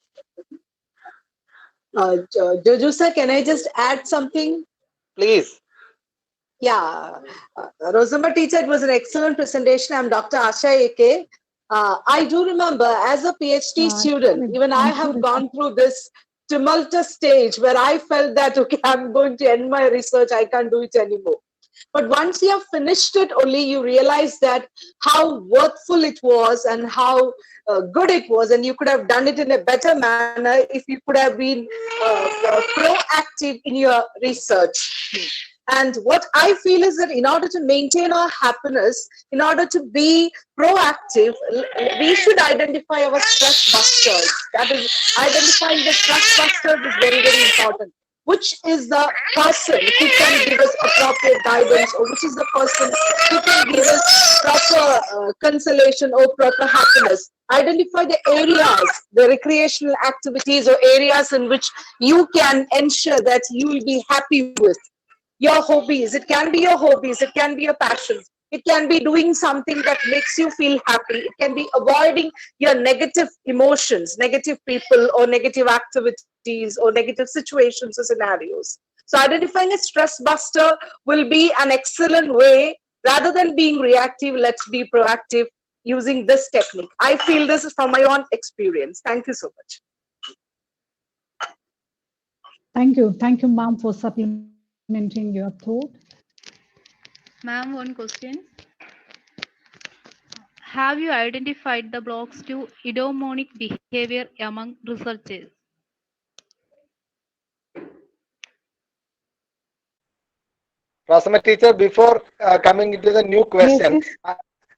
Jojo sir, can I just add something? Please. Yeah, Rosamma teacher, it was an excellent presentation. I'm Dr. Asha A.K. I do remember as a PhD student, even I have gone through this tumultuous stage where I felt that, okay, I'm going to end my research, I can't do it anymore. But once you have finished it, only you realize that how worthful it was and how good it was, and you could have done it in a better manner if you could have been proactive in your research. And what I feel is that in order to maintain our happiness, in order to be proactive, we should identify our stress busters. That is, identifying the stress busters is very, very important. Which is the person who can give us appropriate guidance, or which is the person who can give us proper consolation or proper happiness. Identify the areas, the recreational activities or areas in which you can ensure that you will be happy with. Your hobbies, it can be your hobbies, it can be your passions. It can be doing something that makes you feel happy. It can be avoiding your negative emotions, negative people, or negative activities, or negative situations or scenarios. So identifying a stress buster will be an excellent way. Rather than being reactive, let's be proactive using this technique. I feel this is from my own experience. Thank you so much. Thank you. Thank you, ma'am, for supplementing your thought. Ma'am, one question. Have you identified the blocks to eudaimonic behavior among researchers? Rosamma teacher, before coming into the new Yes, question, yes,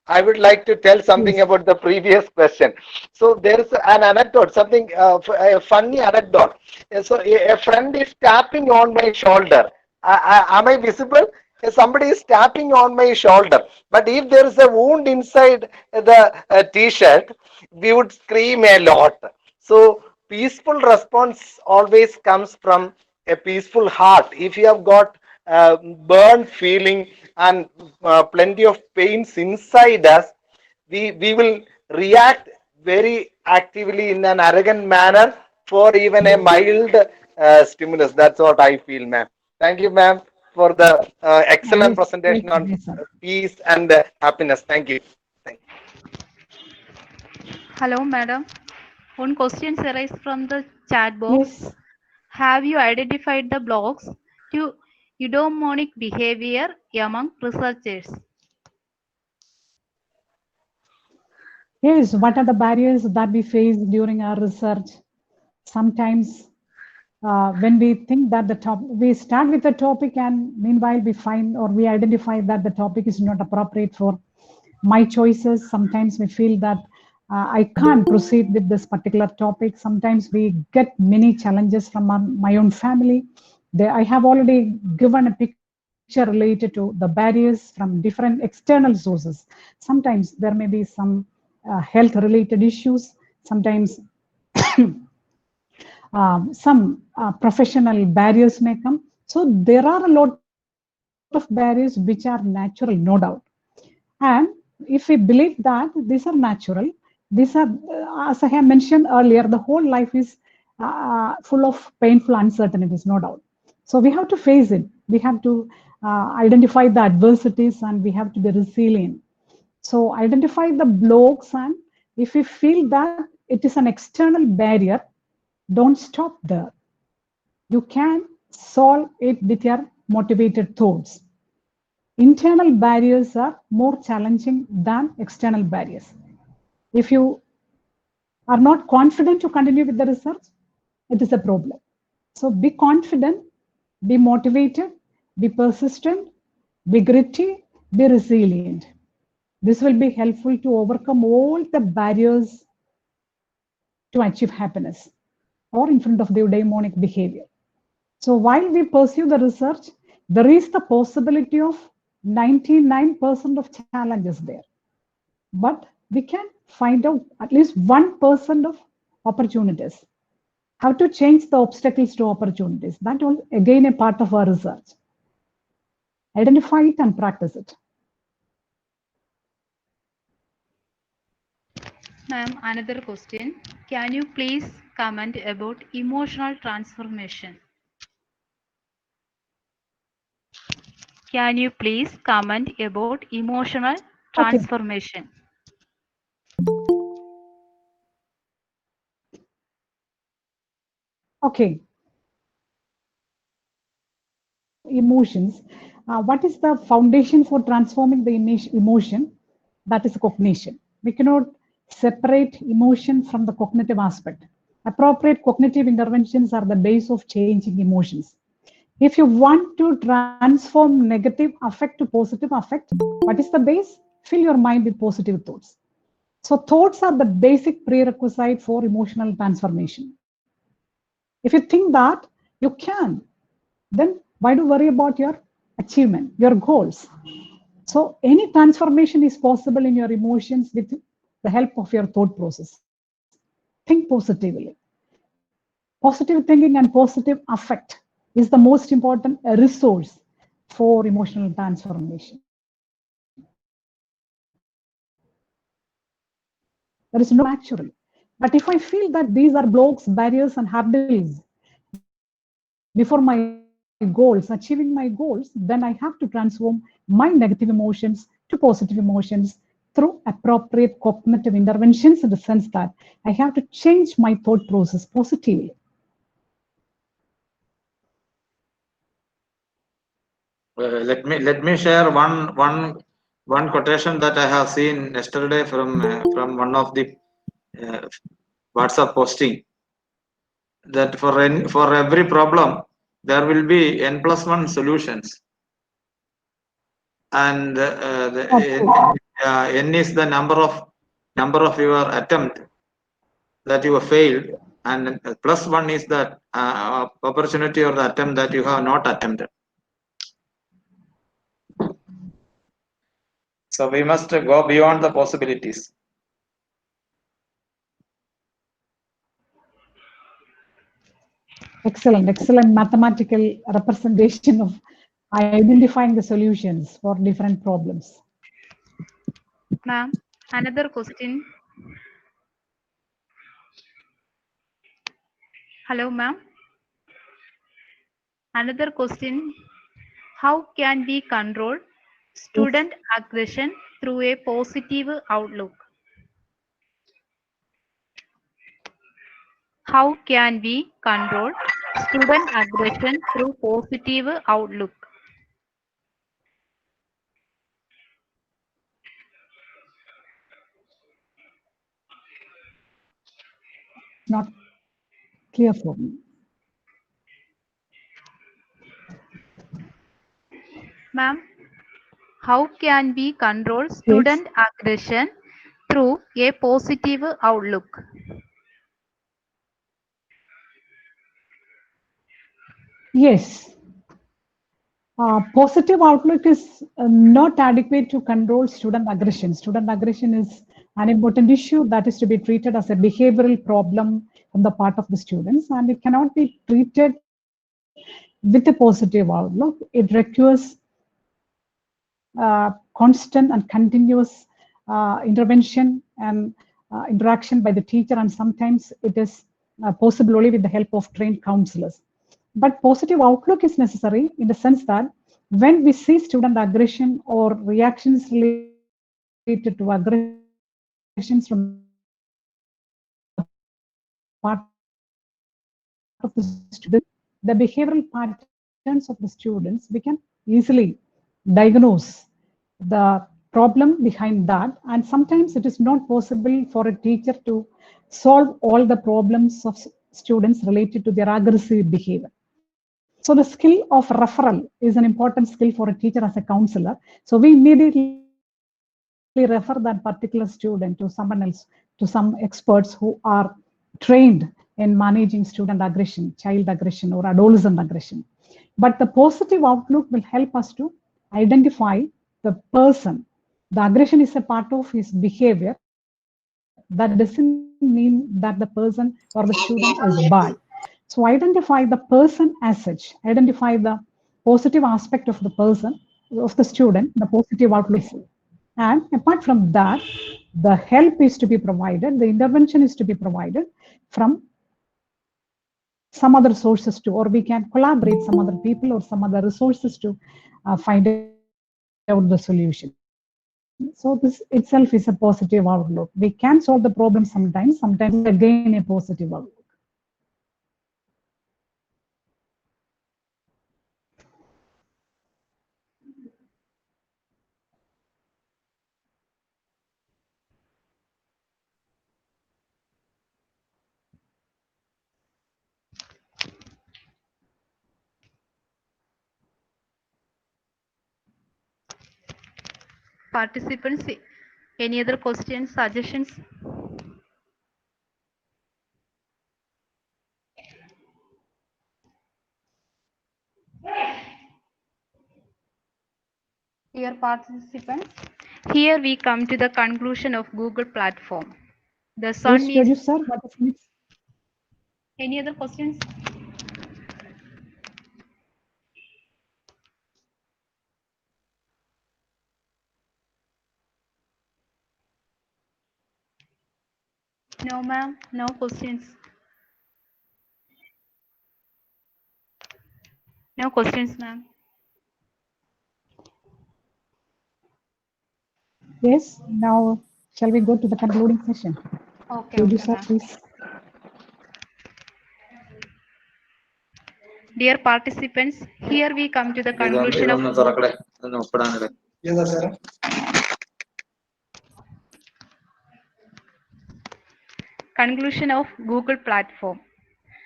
I would like to tell something yes. about the previous question. So there is an anecdote, something a funny anecdote. So a friend is tapping on my shoulder. Am I visible? Somebody is tapping on my shoulder. But if there is a wound inside the t-shirt, we would scream a lot. So peaceful response always comes from a peaceful heart. If you have got burn feeling and plenty of pains inside us, we will react very actively in an arrogant manner for even a mild stimulus. That's what I feel, ma'am. Thank you, ma'am, for the excellent Yes, presentation welcome. on Yes, sir. peace and happiness. Thank you. Thank you. Hello, madam. One question arises from the chat box. Yes, Have you identified the blocks to eudaimonic behavior among researchers? yes. What are the barriers that we face during our research? Sometimes when we think that we start with the topic and meanwhile we find or we identify that the topic is not appropriate for my choices. Sometimes we feel that I can't proceed with this particular topic. Sometimes we get many challenges from my own family. I have already given a picture related to the barriers from different external sources. Sometimes there may be some health related issues. Sometimes some professional barriers may come. So there are a lot of barriers which are natural, no doubt. And if we believe that these are natural, these are, as I have mentioned earlier, the whole life is full of painful uncertainties, no doubt. So we have to face it. We have to identify the adversities and we have to be resilient. So identify the blocks, and if we feel that it is an external barrier, don't stop there. You can solve it with your motivated thoughts. Internal barriers are more challenging than external barriers. If you are not confident to continue with the research, it is a problem. So be confident, be motivated, be persistent, be gritty, be resilient. This will be helpful to overcome all the barriers to achieve happiness or in front of the eudaimonic behavior. So while we pursue the research, there is the possibility of 99% of challenges there. But we can find out at least 1% of opportunities. How to change the obstacles to opportunities. That was again a part of our research. Identify it and practice it. Ma'am, another question. Can you please comment about emotional transformation? Can you please comment about emotional Okay. transformation? Okay. Emotions. What is the foundation for transforming the emotion? That is cognition. We cannot separate emotion from the cognitive aspect. Appropriate cognitive interventions are the base of changing emotions. If you want to transform negative affect to positive affect, what is the base? Fill your mind with positive thoughts. So thoughts are the basic prerequisite for emotional transformation. If you think that you can, then why do worry about your achievement, your goals? So any transformation is possible in your emotions with the help of your thought process. Think positively. Positive thinking and positive affect is the most important resource for emotional transformation. There is no actually. But if I feel that these are blocks, barriers, and hurdles before my goals, achieving my goals, then I have to transform my negative emotions to positive emotions through appropriate cognitive interventions in the sense that I have to change my thought process positively. Let me share one quotation that I have seen yesterday from one of the WhatsApp posting, that for every problem there will be n+1 solutions, and n is the number of your attempt that you have failed, and +1 is the opportunity or the attempt that you have not attempted. So we must go beyond the possibilities. Excellent mathematical representation of identifying the solutions for different problems. Ma'am, another question. Hello, ma'am. Another question. How can we control student aggression through a positive outlook? How can we control student aggression through positive outlook? Not clear for me. Ma'am, how can we control student aggression through a positive outlook? Yes. Positive outlook is not adequate to control student aggression. Student aggression is an important issue that is to be treated as a behavioral problem on the part of the students, and it cannot be treated with a positive outlook. It requires constant and continuous intervention and interaction by the teacher, and sometimes it is possible only with the help of trained counselors. But positive outlook is necessary in the sense that when we see student aggression or reactions related to aggressions from the part of the student, the behavioral patterns of the students, we can easily diagnose the problem behind that. And sometimes it is not possible for a teacher to solve all the problems of students related to their aggressive behavior. So the skill of referral is an important skill for a teacher as a counselor. So we immediately refer that particular student to someone else, to some experts who are trained in managing student aggression, child aggression, or adolescent aggression. But the positive outlook will help us to identify the person. The aggression is a part of his behavior. That doesn't mean that the person or the student is bad. So identify the person as such, identify the positive aspect of the person, of the student, the positive outlook is. And apart from that, the help is to be provided, the intervention is to be provided from some other sources too, or we can collaborate some other people or some other resources to find out the solution. So this itself is a positive outlook. We can solve the problem sometimes, sometimes again a positive outlook. Participants, any other questions, suggestions? Dear participants, here we come to the conclusion of Google platform. The sun Yes, is... producer, what is next? Any other questions? No, ma'am. No questions. No questions, ma'am. Yes, now shall we go to the concluding session? Okay, Teju okay, sir, ma'am. please. Dear participants, here we come to the conclusion of Google platform.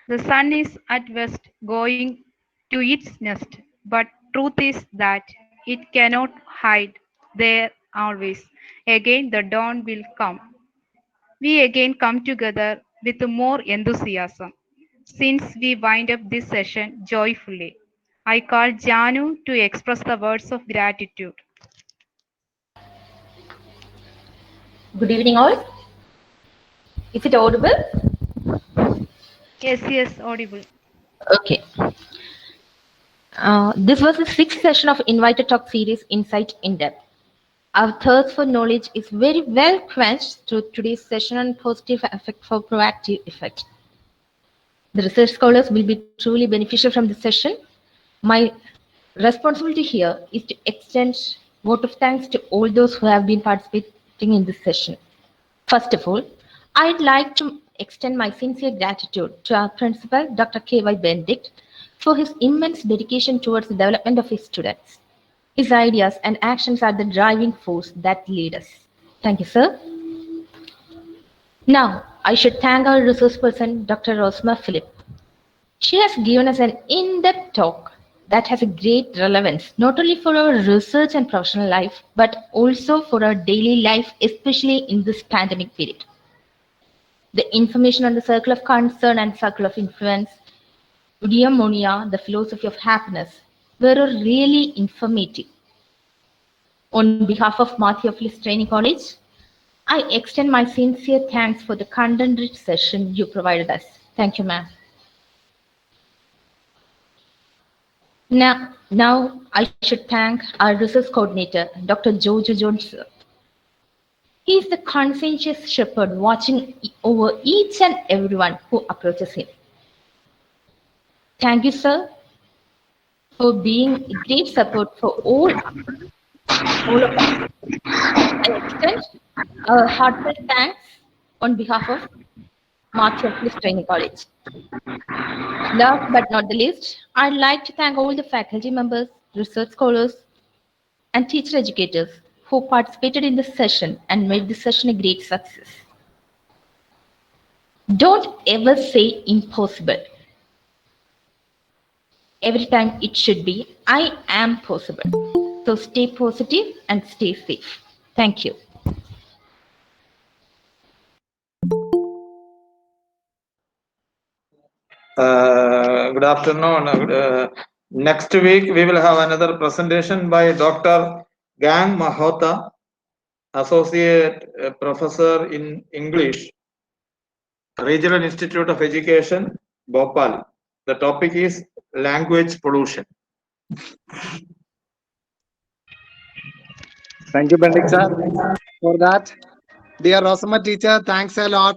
The sun is at west going to its nest, but truth is that it cannot hide there always. Again the dawn will come. We again come together with more enthusiasm. Since we wind up this session joyfully, I call Janu to express the words of gratitude. Good evening, all. Is it audible? Yes, audible. Okay. This was the sixth session of Invited Talk series, Insight in Depth. Our thirst for knowledge is very well quenched through today's session on positive effect for proactive effect. The research scholars will be truly beneficial from this session. My responsibility here is to extend vote of thanks to all those who have been participating in this session. First of all, I'd like to extend my sincere gratitude to our principal, Dr. K.Y. Benedict, for his immense dedication towards the development of his students. His ideas and actions are the driving force that lead us. Thank you, sir. Now, I should thank our resource person, Dr. Rosamma Philip. She has given us an in-depth talk that has a great relevance, not only for our research and professional life, but also for our daily life, especially in this pandemic period. The information on the circle of concern and circle of influence, eudaimonia, the philosophy of happiness, were really informative. On behalf of Theophilus Training College, I extend my sincere thanks for the content-rich session you provided us. Thank you, ma'am. Now I should thank our research coordinator, Dr. Jojo Jones. He is the conscientious shepherd watching over each and everyone who approaches him. Thank you, sir, for being a great support for all of us. I extend a heartfelt thanks on behalf of Theophilus Training College. Last but not the least, I'd like to thank all the faculty members, research scholars, and teacher educators who participated in this session and made this session a great success. Don't ever say impossible. Every time it should be, I am possible. So stay positive and stay safe. Thank you. Good afternoon. Next week, we will have another presentation by Dr. Gang Mahota, Associate Professor in English, Regional Institute of Education, Bhopal. The topic is language pollution. Thank you, Benedict sir, for that. Dear Rosamma teacher, thanks a lot